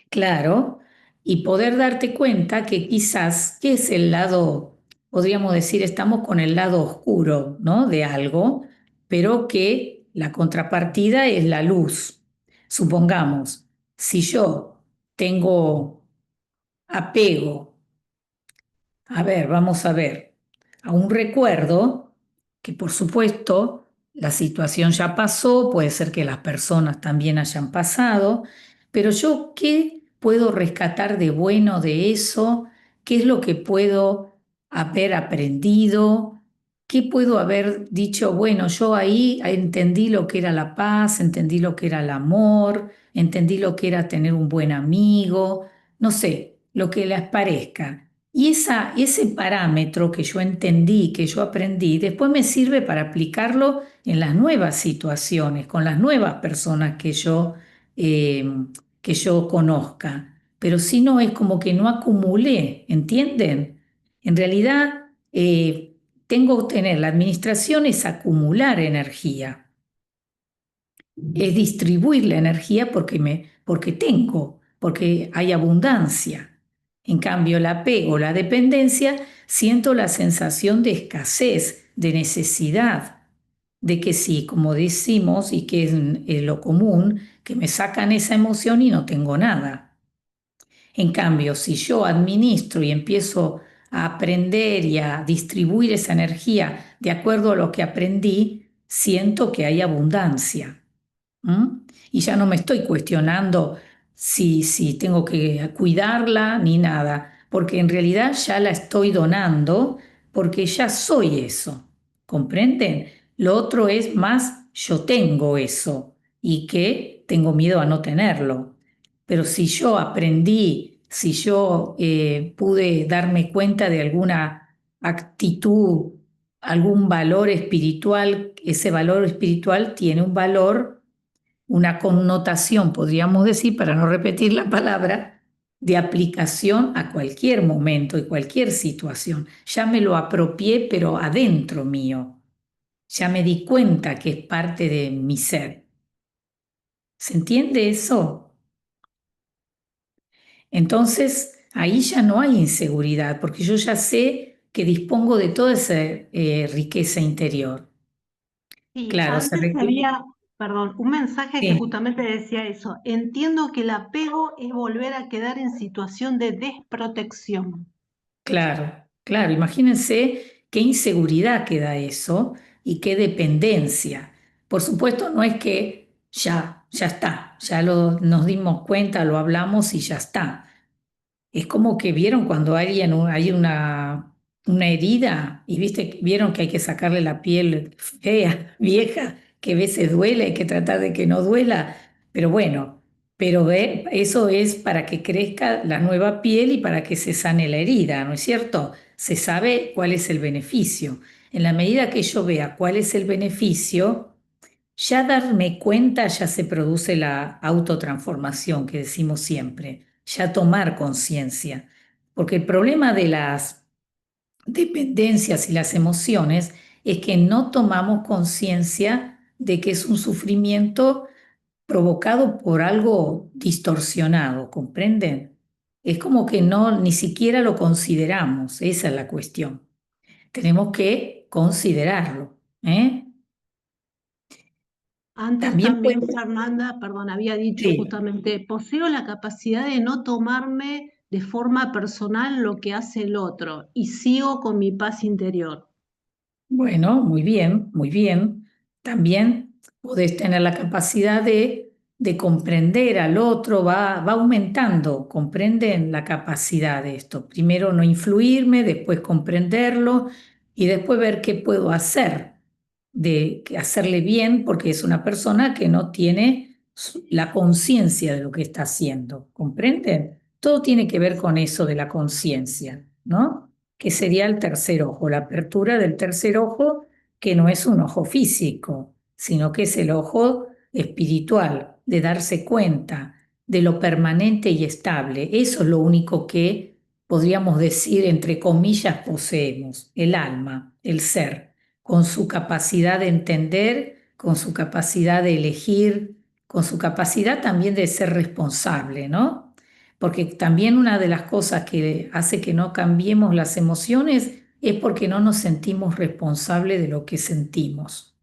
Claro, y poder darte cuenta que quizás, ¿qué es el lado, podríamos decir, estamos con el lado oscuro, ¿no? De algo, pero que la contrapartida es la luz. Supongamos, si yo tengo apego, a ver, vamos a ver, a un recuerdo, que por supuesto la situación ya pasó, puede ser que las personas también hayan pasado, pero yo, ¿qué puedo rescatar de bueno de eso? ¿Qué es lo que puedo haber aprendido? ¿Qué puedo haber dicho? Bueno, yo ahí entendí lo que era la paz, entendí lo que era el amor, entendí lo que era tener un buen amigo, no sé, lo que les parezca. Y ese parámetro que yo entendí, que yo aprendí, después me sirve para aplicarlo en las nuevas situaciones, con las nuevas personas eh, que yo conozca. Pero si no, es como que no acumulé, ¿entienden? En realidad, tengo que tener, la administración es acumular energía, es distribuir la energía porque tengo, porque hay abundancia. En cambio, el apego, la dependencia, siento la sensación de escasez, de necesidad, de que sí, como decimos, y que es lo común, que me sacan esa emoción y no tengo nada. En cambio, si yo administro y empiezo a aprender y a distribuir esa energía de acuerdo a lo que aprendí, siento que hay abundancia. ¿Mm? Y ya no me estoy cuestionando si tengo que cuidarla ni nada, porque en realidad ya la estoy donando porque ya soy eso. ¿Comprenden? Lo otro es más, yo tengo eso y que tengo miedo a no tenerlo. Pero si yo aprendí, si yo pude darme cuenta de alguna actitud, algún valor espiritual, ese valor espiritual tiene un valor, una connotación, podríamos decir, para no repetir la palabra, de aplicación a cualquier momento y cualquier situación. Ya me lo apropié, pero adentro mío. Ya me di cuenta que es parte de mi ser. ¿Se entiende eso? Entonces, ahí ya no hay inseguridad, porque yo ya sé que dispongo de toda esa riqueza interior. Sí, Claro, se antes requiere. había, perdón, un mensaje que Sí, justamente decía eso. Entiendo que el apego es volver a quedar en situación de desprotección. claro, claro. Imagínense qué inseguridad queda eso y qué dependencia. Por supuesto, no es que ya está, nos dimos cuenta, lo hablamos y ya está. Es como que vieron cuando hay una herida y vieron que hay que sacarle la piel fea, vieja, que a veces duele, hay que tratar de que no duela, pero bueno, eso es para que crezca la nueva piel y para que se sane la herida, ¿no es cierto? Se sabe cuál es el beneficio. En la medida que yo vea cuál es el beneficio, ya darme cuenta, ya se produce la autotransformación que decimos siempre, ya tomar conciencia. Porque el problema de las dependencias y las emociones es que no tomamos conciencia de que es un sufrimiento provocado por algo distorsionado, ¿comprenden? Es como que no, ni siquiera lo consideramos, esa es la cuestión. Tenemos que considerarlo, ¿eh? Antes También también puede, Fernanda, perdón, había dicho sí. justamente, poseo la capacidad de no tomarme de forma personal lo que hace el otro y sigo con mi paz interior. Bueno, muy bien, muy bien. También podés tener la capacidad de comprender al otro, va aumentando, comprenden la capacidad de esto. Primero no influirme, después comprenderlo y después ver qué puedo hacer, de hacerle bien, porque es una persona que no tiene la conciencia de lo que está haciendo. ¿Comprenden? Todo tiene que ver con eso de la conciencia, ¿no? Que sería el tercer ojo, la apertura del tercer ojo, que no es un ojo físico, sino que es el ojo espiritual, de darse cuenta de lo permanente y estable. Eso es lo único que podríamos decir, entre comillas, poseemos, el alma, el ser, con su capacidad de entender, con su capacidad de elegir, con su capacidad también de ser responsable, ¿no? Porque también una de las cosas que hace que no cambiemos las emociones es porque no nos sentimos responsables de lo que sentimos.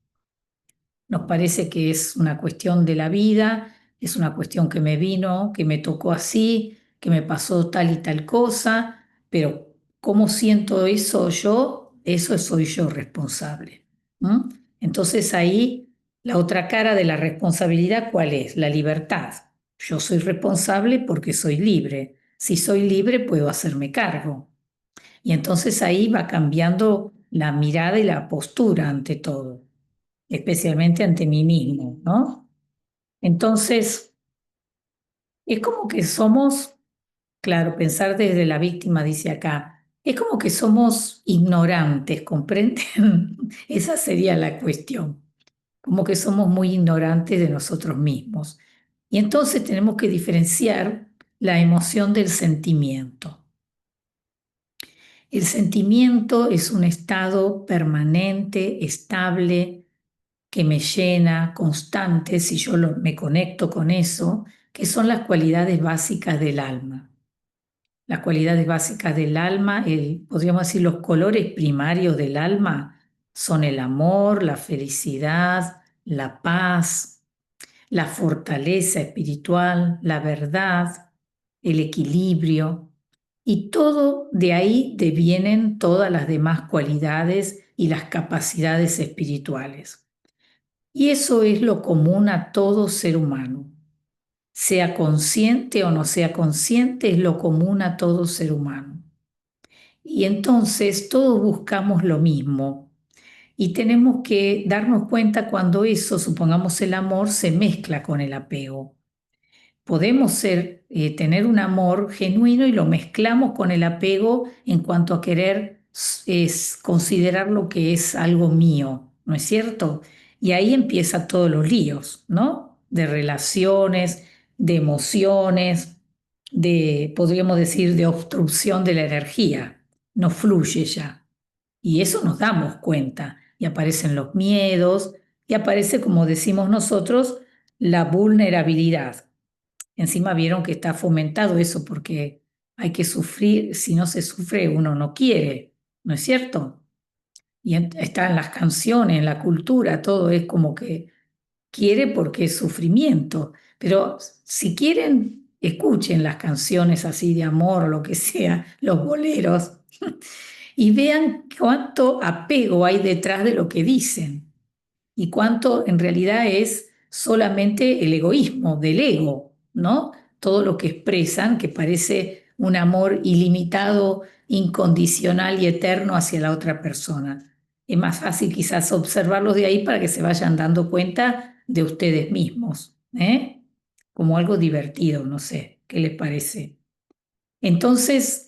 Nos parece que es una cuestión de la vida, es una cuestión que me vino, que me tocó así, que me pasó tal y tal cosa, pero ¿cómo siento eso yo? Eso soy yo responsable. ¿Mm? Entonces ahí la otra cara de la responsabilidad, ¿cuál es? La libertad. Yo soy responsable porque soy libre. Si soy libre, puedo hacerme cargo. Y entonces ahí va cambiando la mirada y la postura ante todo, especialmente ante mí mismo, ¿no? Entonces, es como que somos, claro, pensar desde la víctima, dice acá, es como que somos ignorantes, ¿comprenden? Esa sería la cuestión, como que somos muy ignorantes de nosotros mismos. Y entonces tenemos que diferenciar la emoción del sentimiento. El sentimiento es un estado permanente, estable, que me llena, constante, si yo me conecto con eso, que son las cualidades básicas del alma. Las cualidades básicas del alma, podríamos decir, los colores primarios del alma son el amor, la felicidad, la paz, la fortaleza espiritual, la verdad, el equilibrio. Y todo de ahí devienen todas las demás cualidades y las capacidades espirituales. Y eso es lo común a todo ser humano. Sea consciente o no sea consciente, es lo común a todo ser humano. Y entonces todos buscamos lo mismo. Y tenemos que darnos cuenta cuando eso, supongamos el amor, se mezcla con el apego. Podemos tener un amor genuino y lo mezclamos con el apego en cuanto a querer considerar lo que es algo mío, ¿no es cierto? Y ahí empiezan todos los líos, ¿no? De relaciones, de emociones, podríamos decir, de obstrucción de la energía. No fluye ya. Y eso nos damos cuenta. Y aparecen los miedos y aparece, como decimos nosotros, la vulnerabilidad. Encima vieron que está fomentado eso porque hay que sufrir, si no se sufre uno no quiere, ¿no es cierto? Y está en las canciones, en la cultura, todo es como que quiere porque es sufrimiento. Pero si quieren, escuchen las canciones así de amor o lo que sea, los boleros, y vean cuánto apego hay detrás de lo que dicen y cuánto en realidad es solamente el egoísmo del ego, ¿no? Todo lo que expresan, que parece un amor ilimitado, incondicional y eterno hacia la otra persona. Es más fácil quizás observarlos de ahí para que se vayan dando cuenta de ustedes mismos, ¿eh? Como algo divertido, no sé, ¿qué les parece? Entonces,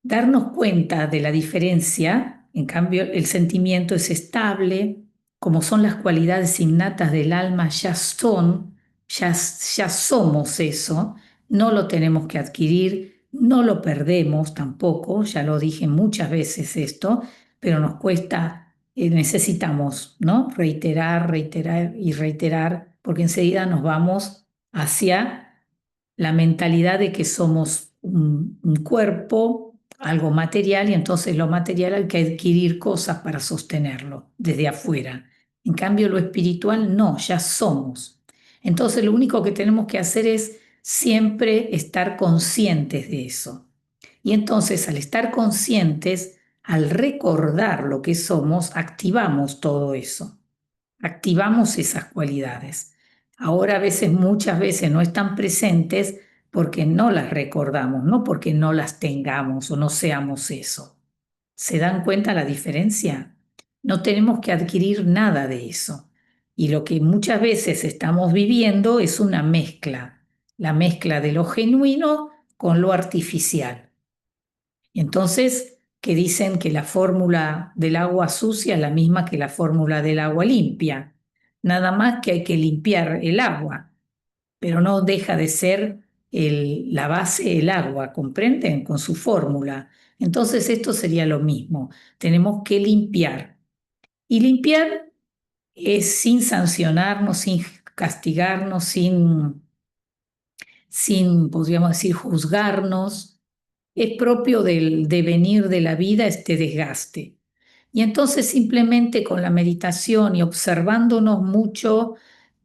darnos cuenta de la diferencia, en cambio el sentimiento es estable, como son las cualidades innatas del alma, ya somos eso, no lo tenemos que adquirir, no lo perdemos tampoco, ya lo dije muchas veces esto, pero nos cuesta, necesitamos, ¿no? Reiterar, reiterar y reiterar, porque enseguida nos vamos hacia la mentalidad de que somos un cuerpo, algo material, y entonces lo material hay que adquirir cosas para sostenerlo desde afuera. En cambio, lo espiritual no, ya somos. Entonces, lo único que tenemos que hacer es siempre estar conscientes de eso. Y entonces, al estar conscientes, al recordar lo que somos, activamos todo eso, activamos esas cualidades. Ahora a veces, muchas veces no están presentes porque no las recordamos, no porque no las tengamos o no seamos eso. ¿Se dan cuenta la diferencia? No tenemos que adquirir nada de eso. Y lo que muchas veces estamos viviendo es una mezcla, la mezcla de lo genuino con lo artificial. Y entonces, que dicen que la fórmula del agua sucia es la misma que la fórmula del agua limpia. Nada más que hay que limpiar el agua, pero no deja de ser la base el agua, ¿comprenden? Con su fórmula. Entonces esto sería lo mismo. Tenemos que limpiar. Y limpiar es sin sancionarnos, sin castigarnos, podríamos decir, juzgarnos. Es propio del devenir de la vida este desgaste. Y entonces simplemente con la meditación y observándonos mucho,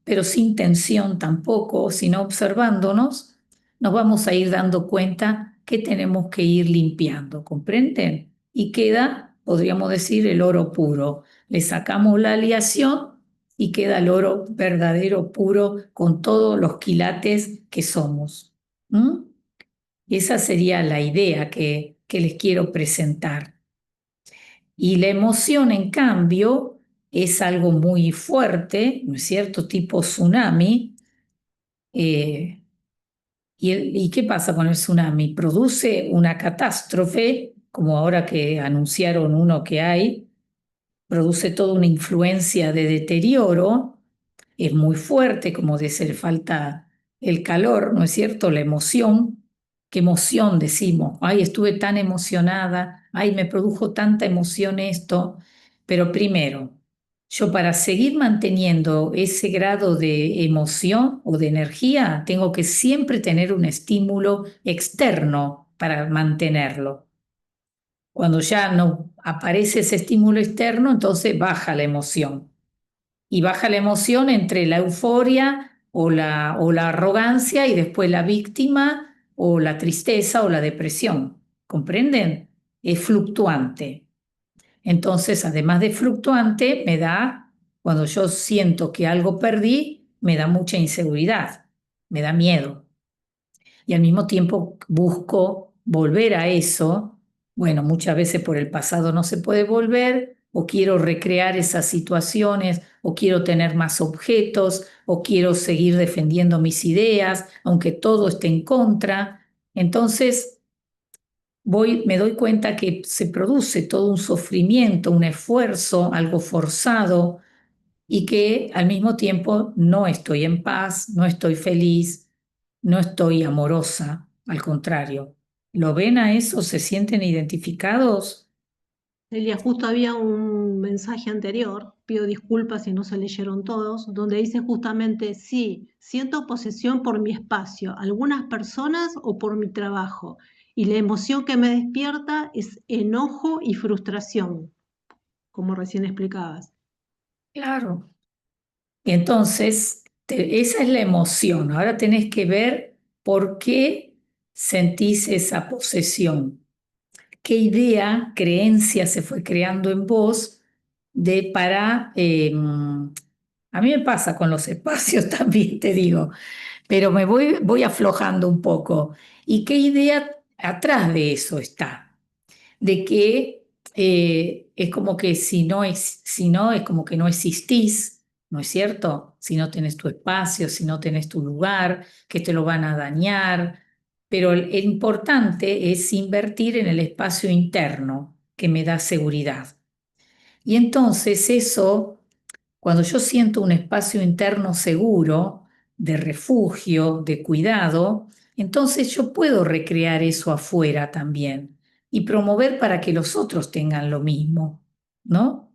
pero sin tensión tampoco, sino observándonos, nos vamos a ir dando cuenta que tenemos que ir limpiando, ¿comprenden? Y queda podríamos decir el oro puro. Le sacamos la aleación y queda el oro verdadero, puro, con todos los quilates que somos. ¿Mm? Esa sería la idea que les quiero presentar. Y la emoción, en cambio, es algo muy fuerte, ¿no es cierto? Tipo tsunami. Eh, ¿Y qué pasa con el tsunami? Produce una catástrofe, como ahora que anunciaron uno que hay, produce toda una influencia de deterioro, es muy fuerte, como dice, le falta el calor, ¿no es cierto? La emoción. ¿Qué emoción decimos? Ay, estuve tan emocionada, ay, me produjo tanta emoción esto. Pero primero, yo para seguir manteniendo ese grado de emoción o de energía, tengo que siempre tener un estímulo externo para mantenerlo. Cuando ya no aparece ese estímulo externo, entonces baja la emoción. Y baja la emoción entre la euforia o la arrogancia y después la víctima o la tristeza o la depresión. ¿Comprenden? Es fluctuante. Entonces, además de fluctuante, cuando yo siento que algo perdí, me da mucha inseguridad, me da miedo y al mismo tiempo busco volver a eso. Bueno, muchas veces por el pasado no se puede volver, o quiero recrear esas situaciones, o quiero tener más objetos, o quiero seguir defendiendo mis ideas, aunque todo esté en contra. Entonces me doy cuenta que se produce todo un sufrimiento, un esfuerzo, algo forzado, y que al mismo tiempo no estoy en paz, no estoy feliz, no estoy amorosa, al contrario. ¿Lo ven a eso? ¿Se sienten identificados? Celia, justo había un mensaje anterior, pido disculpas si no se leyeron todos, donde dice justamente, sí, siento posesión por mi espacio, algunas personas o por mi trabajo, y la emoción que me despierta es enojo y frustración, como recién explicabas. Claro. Y entonces, esa es la emoción. Ahora tenés que ver por qué sentís esa posesión. ¿Qué idea, creencia se fue creando en vos a mí me pasa con los espacios también, te digo, pero voy aflojando un poco. ¿Y qué idea atrás de eso está? De que es como que si no es como que no existís, ¿no es cierto? Si no tenés tu espacio, si no tenés tu lugar, que te lo van a dañar. Pero el importante es invertir en el espacio interno que me da seguridad. Y entonces eso, cuando yo siento un espacio interno seguro, de refugio, de cuidado, entonces yo puedo recrear eso afuera también y promover para que los otros tengan lo mismo, ¿no?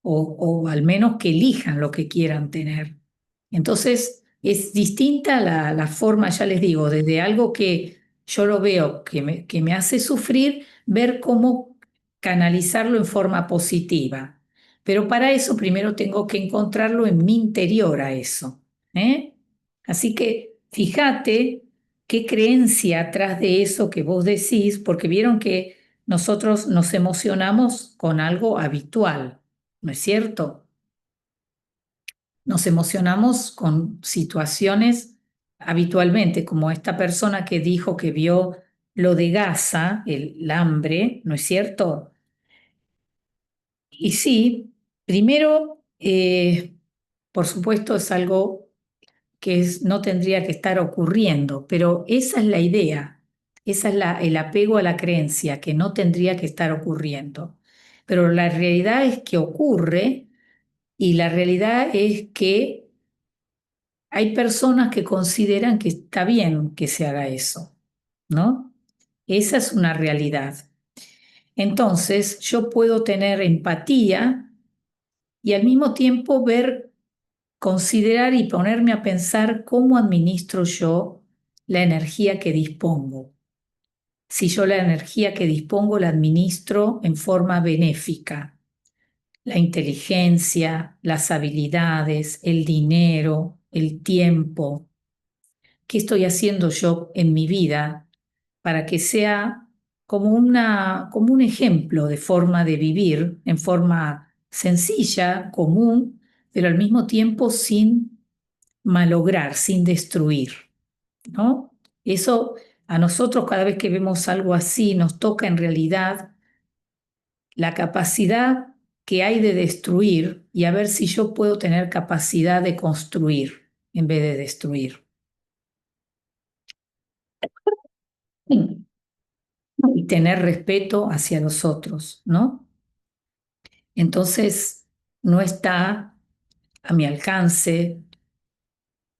O al menos que elijan lo que quieran tener. Entonces, es distinta la forma, ya les digo, desde algo que yo lo veo que me hace sufrir, ver cómo canalizarlo en forma positiva. Pero para eso primero tengo que encontrarlo en mi interior a eso. ¿Eh? Así que fíjate qué creencia atrás de eso que vos decís, porque vieron que nosotros nos emocionamos con algo habitual, ¿no es cierto? Nos emocionamos con situaciones habitualmente, como esta persona que dijo que vio lo de Gaza, el hambre, ¿no es cierto? Y sí, primero, por supuesto, es algo no tendría que estar ocurriendo, pero esa es la idea, esa es el apego a la creencia, que no tendría que estar ocurriendo. Pero la realidad es que ocurre y la realidad es que hay personas que consideran que está bien que se haga eso, ¿no? Esa es una realidad. Entonces, yo puedo tener empatía y al mismo tiempo considerar y ponerme a pensar cómo administro yo la energía que dispongo. Si yo la energía que dispongo la administro en forma benéfica, la inteligencia, las habilidades, el dinero, el tiempo, ¿qué estoy haciendo yo en mi vida para que sea como un ejemplo de forma de vivir en forma sencilla, común, pero al mismo tiempo sin malograr, sin destruir, ¿no? Eso a nosotros cada vez que vemos algo así nos toca en realidad la capacidad que hay de destruir y a ver si yo puedo tener capacidad de construir en vez de destruir. Y tener respeto hacia los otros, ¿no? Entonces, no está a mi alcance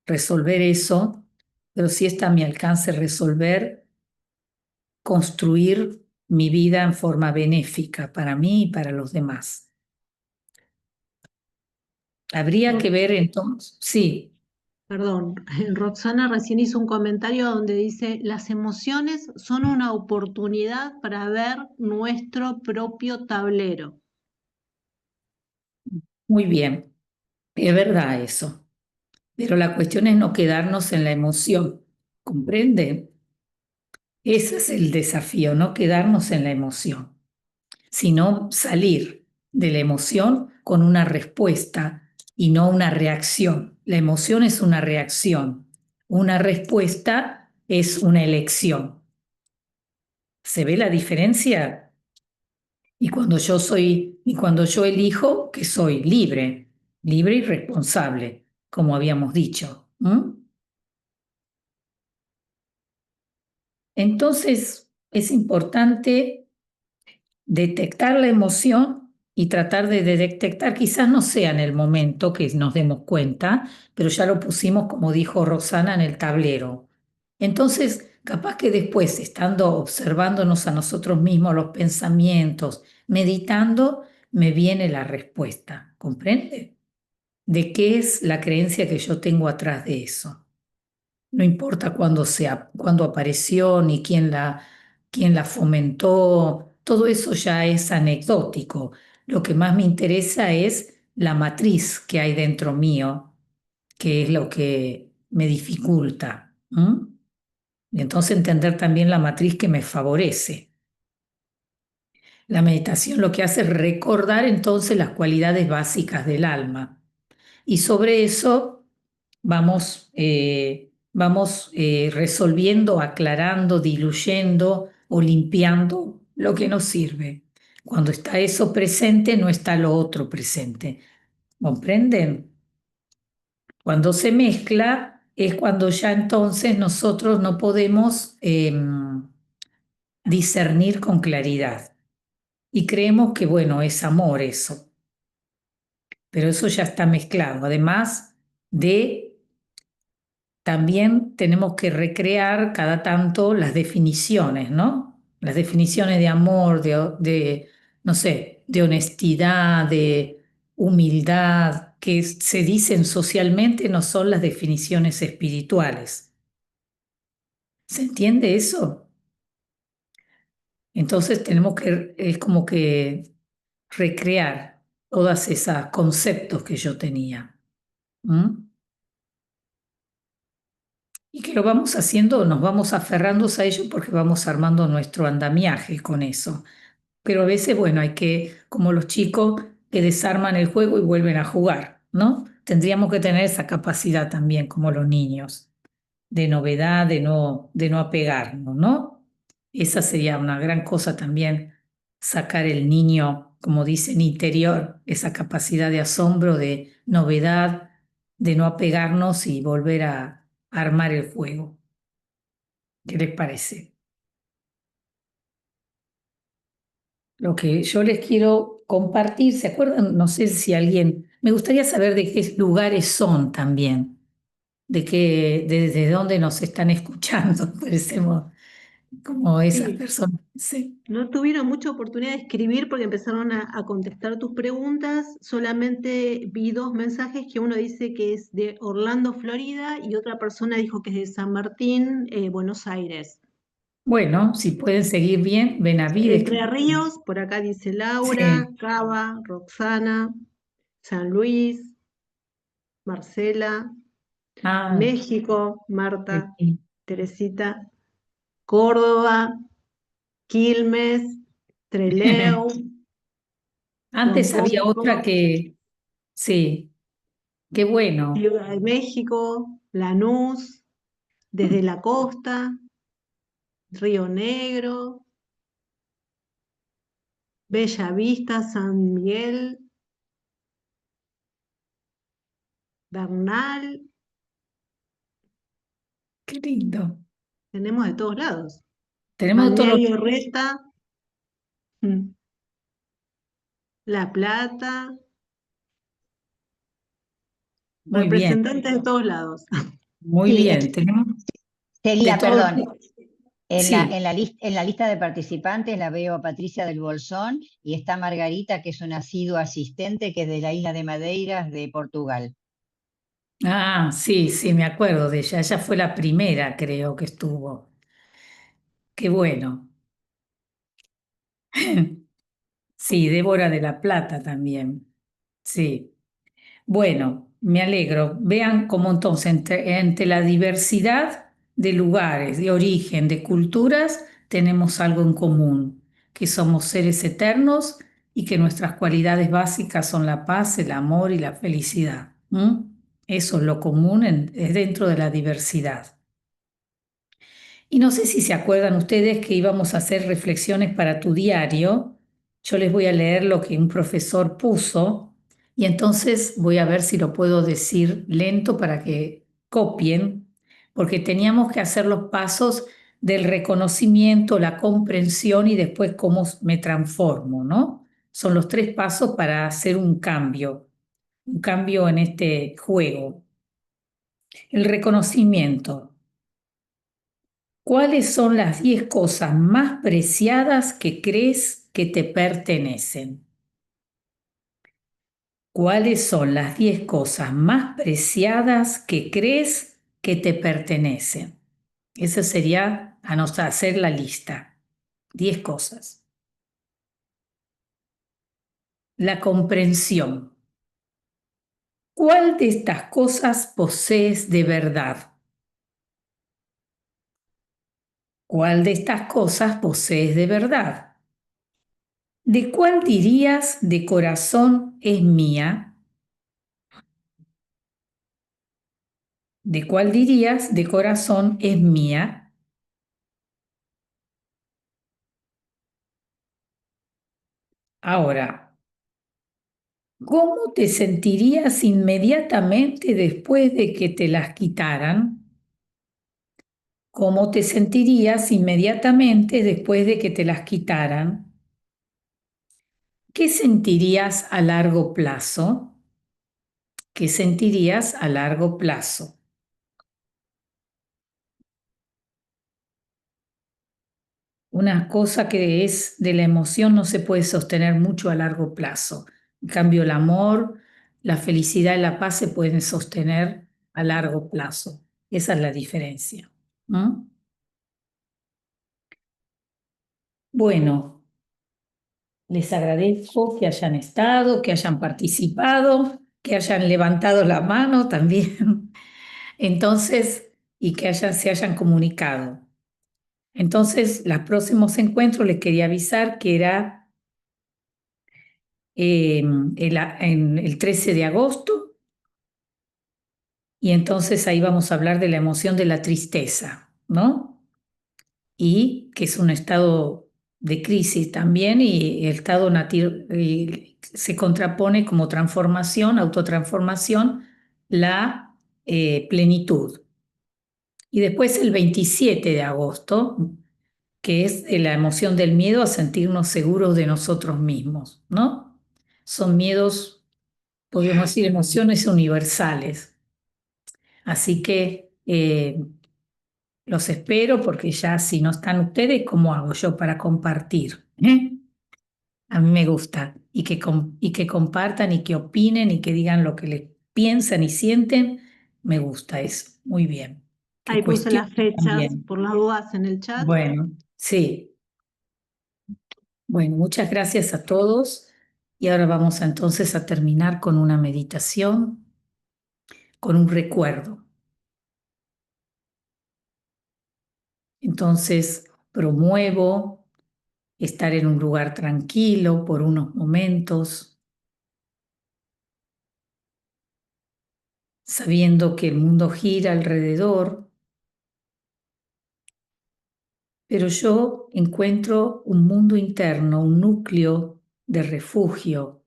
resolver eso, pero sí está a mi alcance resolver, construir mi vida en forma benéfica para mí y para los demás. Habría que ver entonces, sí, Perdón, Roxana recién hizo un comentario donde dice, las emociones son una oportunidad para ver nuestro propio tablero. muy bien, es verdad eso, pero la cuestión es no quedarnos en la emoción, ¿comprende? Ese es el desafío, no quedarnos en la emoción, sino salir de la emoción con una respuesta y no una reacción. La emoción es una reacción, una respuesta es una elección. ¿Se ve la diferencia? Y cuando yo elijo, que soy libre, libre y responsable, como habíamos dicho. Entonces, es importante detectar la emoción y tratar de detectar, quizás no sea en el momento que nos demos cuenta, pero ya lo pusimos, como dijo Rosana, en el tablero. Entonces, capaz que después, estando observándonos a nosotros mismos los pensamientos, meditando, me viene la respuesta, ¿comprende? De qué es la creencia que yo tengo atrás de eso. No importa cuándo sea, cuándo apareció, ni quién la fomentó, todo eso ya es anecdótico. Lo que más me interesa es la matriz que hay dentro mío, que es lo que me dificulta. Y entonces entender también la matriz que me favorece. La meditación lo que hace es recordar entonces las cualidades básicas del alma. Y sobre eso vamos resolviendo, aclarando, diluyendo o limpiando lo que nos sirve. Cuando está eso presente, no está lo otro presente. ¿Comprenden? Cuando se mezcla es cuando ya entonces nosotros no podemos discernir con claridad. Y creemos que, bueno, es amor eso, pero eso ya está mezclado. Además de también tenemos que recrear cada tanto las definiciones, ¿no? Las definiciones de amor, no sé, de honestidad, de humildad, que se dicen socialmente, no son las definiciones espirituales. ¿Se entiende eso? Entonces tenemos que, es como que recrear todos esos conceptos que yo tenía. ¿Mm? Y que lo vamos haciendo, nos vamos aferrando a ello porque vamos armando nuestro andamiaje con eso. Pero a veces, bueno, hay que, como los chicos que desarman el juego y vuelven a jugar, ¿no? Tendríamos que tener esa capacidad también, como los niños, de novedad, de no apegarnos, ¿no? Esa sería una gran cosa también, sacar el niño, como dicen, interior, esa capacidad de asombro, de novedad, de no apegarnos y volver a armar el juego. ¿Qué les parece? Lo que yo les quiero compartir, ¿se acuerdan? No sé si alguien, me gustaría saber de qué lugares son también, desde dónde nos están escuchando, parecemos como esas Sí, personas. Sí. no tuvieron mucha oportunidad de escribir porque empezaron a contestar tus preguntas. Solamente vi dos mensajes que uno dice que es de Orlando, Florida, y otra persona dijo que es de San Martín, Buenos Aires. Bueno, si pueden seguir bien, Benavides. Entre Ríos, por acá dice Laura, Sí. Cava, Roxana, San Luis, Marcela, Ah, México, qué Marta, bien. Teresita, Córdoba, Quilmes, Trelew, Don Antes había otra Bosco, que, sí, qué bueno. Ciudad de México, Lanús, desde la costa, Río Negro, Bella Vista, San Miguel, Bernal, Qué lindo. tenemos de todos lados. Tenemos de todos los... Balneario Reta, mm, La Plata, Muy bien, representantes de todos lados. muy Sí, bien. Tenemos de Celia, todos... perdón. Sí. En la lista de participantes la veo a Patricia del Bolsón y está Margarita, que es una asidua asistente, que es de la isla de Madeiras de Portugal. Ah, sí, sí, me acuerdo de ella. Ella fue la primera, creo que estuvo. Qué bueno. Sí, Débora de la Plata también. Sí. Bueno, me alegro. Vean cómo entonces entre la diversidad de lugares, de origen, de culturas, tenemos algo en común, que somos seres eternos y que nuestras cualidades básicas son la paz, el amor y la felicidad. ¿M? Eso es lo común es dentro de la diversidad. Y no sé si se acuerdan ustedes que íbamos a hacer reflexiones para tu diario. Yo les voy a leer lo que un profesor puso y entonces voy a ver si lo puedo decir lento para que copien, porque teníamos que hacer los pasos del reconocimiento, la comprensión y después cómo me transformo, ¿no? Son los tres pasos para hacer un cambio en este juego. El reconocimiento. ¿Cuáles son las 10 cosas más preciadas que crees que te pertenecen? ¿Cuáles son las 10 cosas más preciadas que crees que te pertenecen? Esa sería hacer la lista. 10 cosas. La comprensión. ¿Cuál de estas cosas posees de verdad? ¿Cuál de estas cosas posees de verdad? ¿De cuál dirías de corazón es mía? ¿De cuál dirías de corazón es mía? Ahora, ¿cómo te sentirías inmediatamente después de que te las quitaran? ¿Cómo te sentirías inmediatamente después de que te las quitaran? ¿Qué sentirías a largo plazo? ¿Qué sentirías a largo plazo? Una cosa que es de la emoción no se puede sostener mucho a largo plazo. En cambio, el amor, la felicidad y la paz se pueden sostener a largo plazo. Esa es la diferencia. ¿Mm? Bueno, les agradezco que hayan estado, que hayan participado, que hayan levantado la mano también. Entonces, y que se hayan comunicado. Entonces, los próximos encuentros les quería avisar que era en el 13 de agosto, y entonces ahí vamos a hablar de la emoción de la tristeza, ¿no? Y que es un estado de crisis también, y el estado se contrapone como transformación, autotransformación, la plenitud. Y después el 27 de agosto, que es la emoción del miedo a sentirnos seguros de nosotros mismos, ¿no? Son miedos, podríamos decir, emociones universales. Así que los espero porque ya si no están ustedes, ¿cómo hago yo para compartir? A mí me gusta y que compartan y que opinen y que digan lo que les piensan y sienten. Me gusta eso. Muy bien. Que Ahí puse cuestionen las fechas también. por las dudas en el chat. Bueno, sí. Bueno, muchas gracias a todos. Y ahora vamos entonces a terminar con una meditación, con un recuerdo. Entonces, promuevo estar en un lugar tranquilo por unos momentos, sabiendo que el mundo gira alrededor, pero yo encuentro un mundo interno, un núcleo de refugio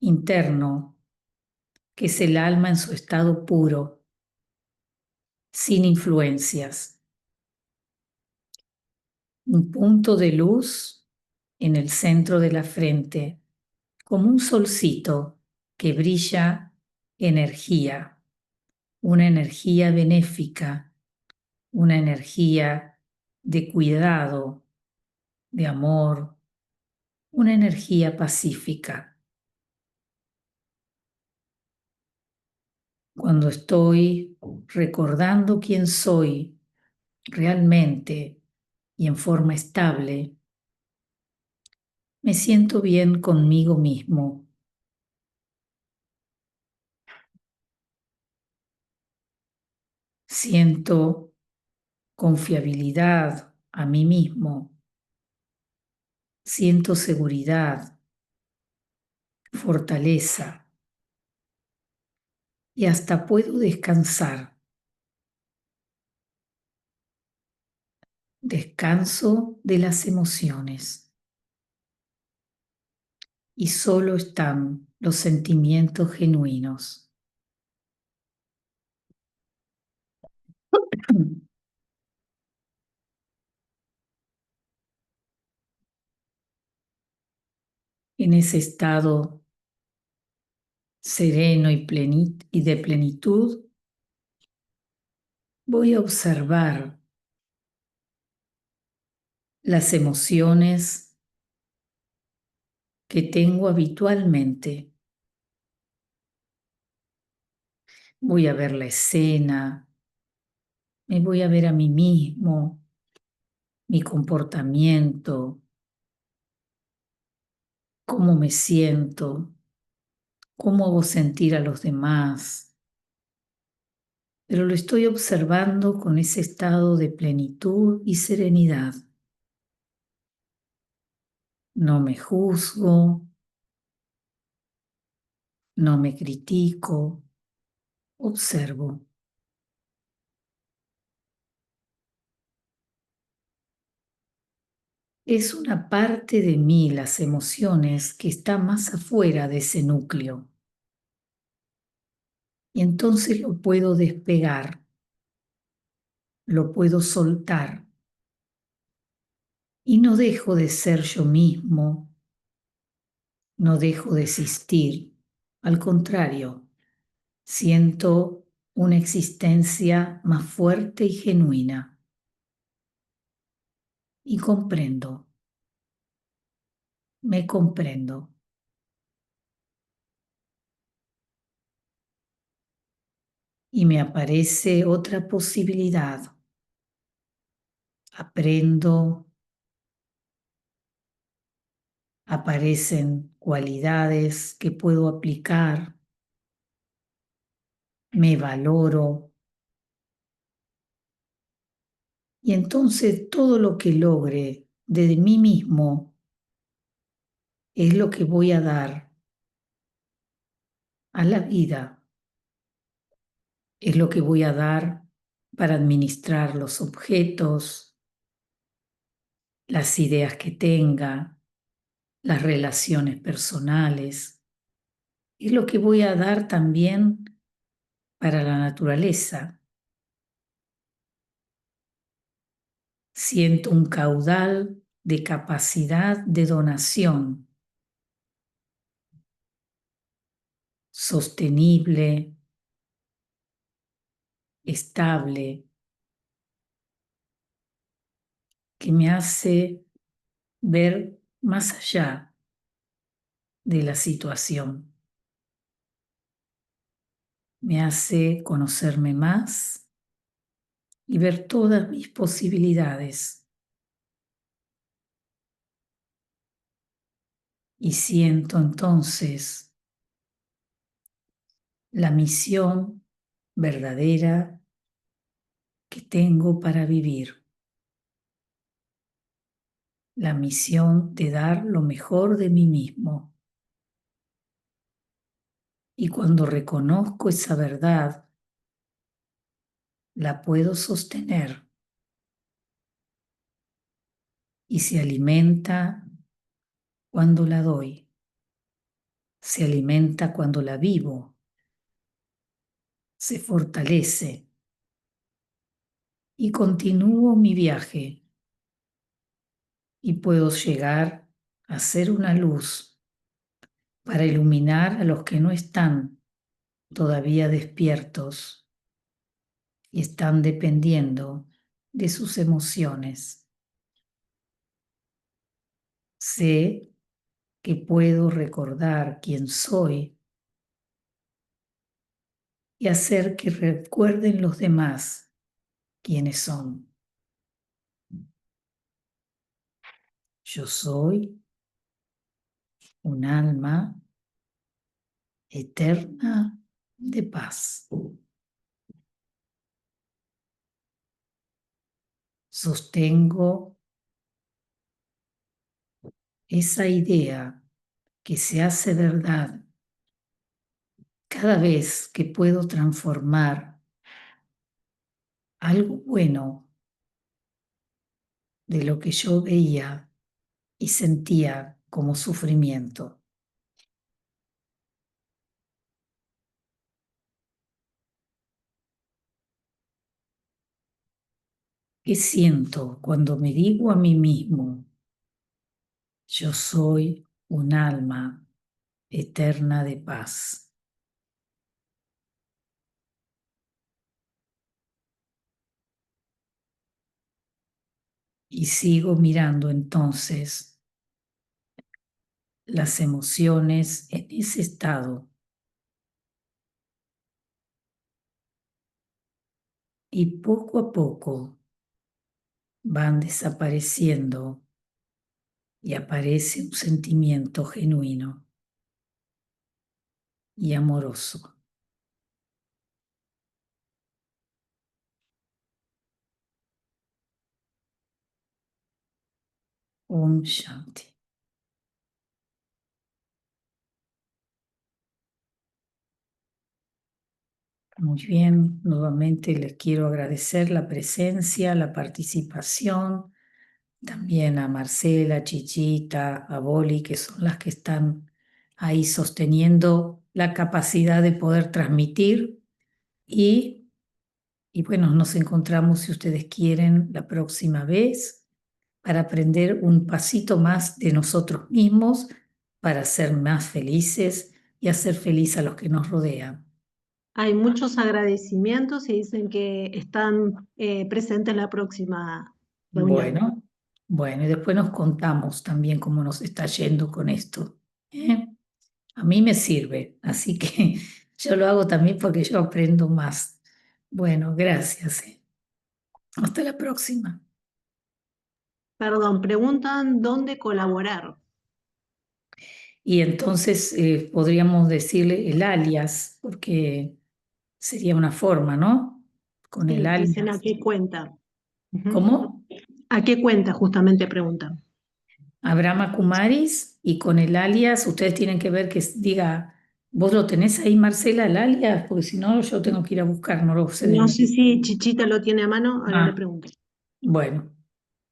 interno, que es el alma en su estado puro, sin influencias. Un punto de luz en el centro de la frente, como un solcito que brilla energía, una energía benéfica, una energía de cuidado, de amor, una energía pacífica. Cuando estoy recordando quién soy realmente y en forma estable, me siento bien conmigo mismo. Siento confiabilidad a mí mismo. Siento seguridad, fortaleza y hasta puedo descansar. Descanso de las emociones y solo están los sentimientos genuinos. En ese estado sereno y de plenitud, voy a observar las emociones que tengo habitualmente. Voy a ver la escena, me voy a ver a mí mismo, mi comportamiento, cómo me siento, cómo hago sentir a los demás. Pero lo estoy observando con ese estado de plenitud y serenidad. No me juzgo, no me critico, observo. Es una parte de mí, las emociones, que está más afuera de ese núcleo. Y entonces lo puedo despegar, lo puedo soltar. Y no dejo de ser yo mismo, no dejo de existir. Al contrario, siento una existencia más fuerte y genuina. Y comprendo, me comprendo. Y me aparece otra posibilidad. Aprendo, aparecen cualidades que puedo aplicar, me valoro. Y entonces todo lo que logre de mí mismo es lo que voy a dar a la vida, es lo que voy a dar para administrar los objetos, las ideas que tenga, las relaciones personales, es lo que voy a dar también para la naturaleza. Siento un caudal de capacidad de donación sostenible, estable, que me hace ver más allá de la situación. Me hace conocerme más y ver todas mis posibilidades. Y siento entonces la misión verdadera que tengo para vivir. la misión de dar lo mejor de mí mismo. Y cuando reconozco esa verdad, la puedo sostener y se alimenta cuando la doy, se alimenta cuando la vivo, se fortalece y continúo mi viaje y puedo llegar a ser una luz para iluminar a los que no están todavía despiertos y están dependiendo de sus emociones. Sé que puedo recordar quién soy y hacer que recuerden los demás quiénes son. Yo soy un alma eterna de paz. Sostengo esa idea que se hace verdad cada vez que puedo transformar algo bueno de lo que yo veía y sentía como sufrimiento. ¿Qué siento cuando me digo a mí mismo, yo soy un alma eterna de paz? Y sigo mirando entonces las emociones en ese estado. Y poco a poco van desapareciendo y aparece un sentimiento genuino y amoroso. Om Shanti. Muy bien, nuevamente les quiero agradecer la presencia, la participación, también a Marcela, Chichita, a Boli, que son las que están ahí sosteniendo la capacidad de poder transmitir y bueno, nos encontramos si ustedes quieren la próxima vez para aprender un pasito más de nosotros mismos, para ser más felices y hacer feliz a los que nos rodean. Hay muchos agradecimientos y dicen que están presentes en la próxima reunión. Bueno, bueno, y después nos contamos también cómo nos está yendo con esto. ¿Eh? A mí me sirve, así que yo lo hago también porque yo aprendo más. Bueno, gracias. Hasta la próxima. Perdón, preguntan dónde colaborar. Y entonces podríamos decirle el alias, porque sería una forma, ¿no? Con el Sí, dicen a alias. qué cuenta. Ujú. ¿Cómo? ¿A qué cuenta justamente preguntan? Brahma Kumaris, y con el alias ustedes tienen que ver que diga, ¿vos lo tenés ahí, Marcela, el alias? Porque si no, yo tengo que ir a buscar, no lo sé de No sé memoria. si Chichita lo tiene a mano, ahora le Ah, pregunto. bueno,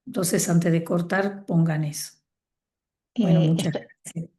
entonces antes de cortar, pongan eso. Bueno, muchas Esto- gracias.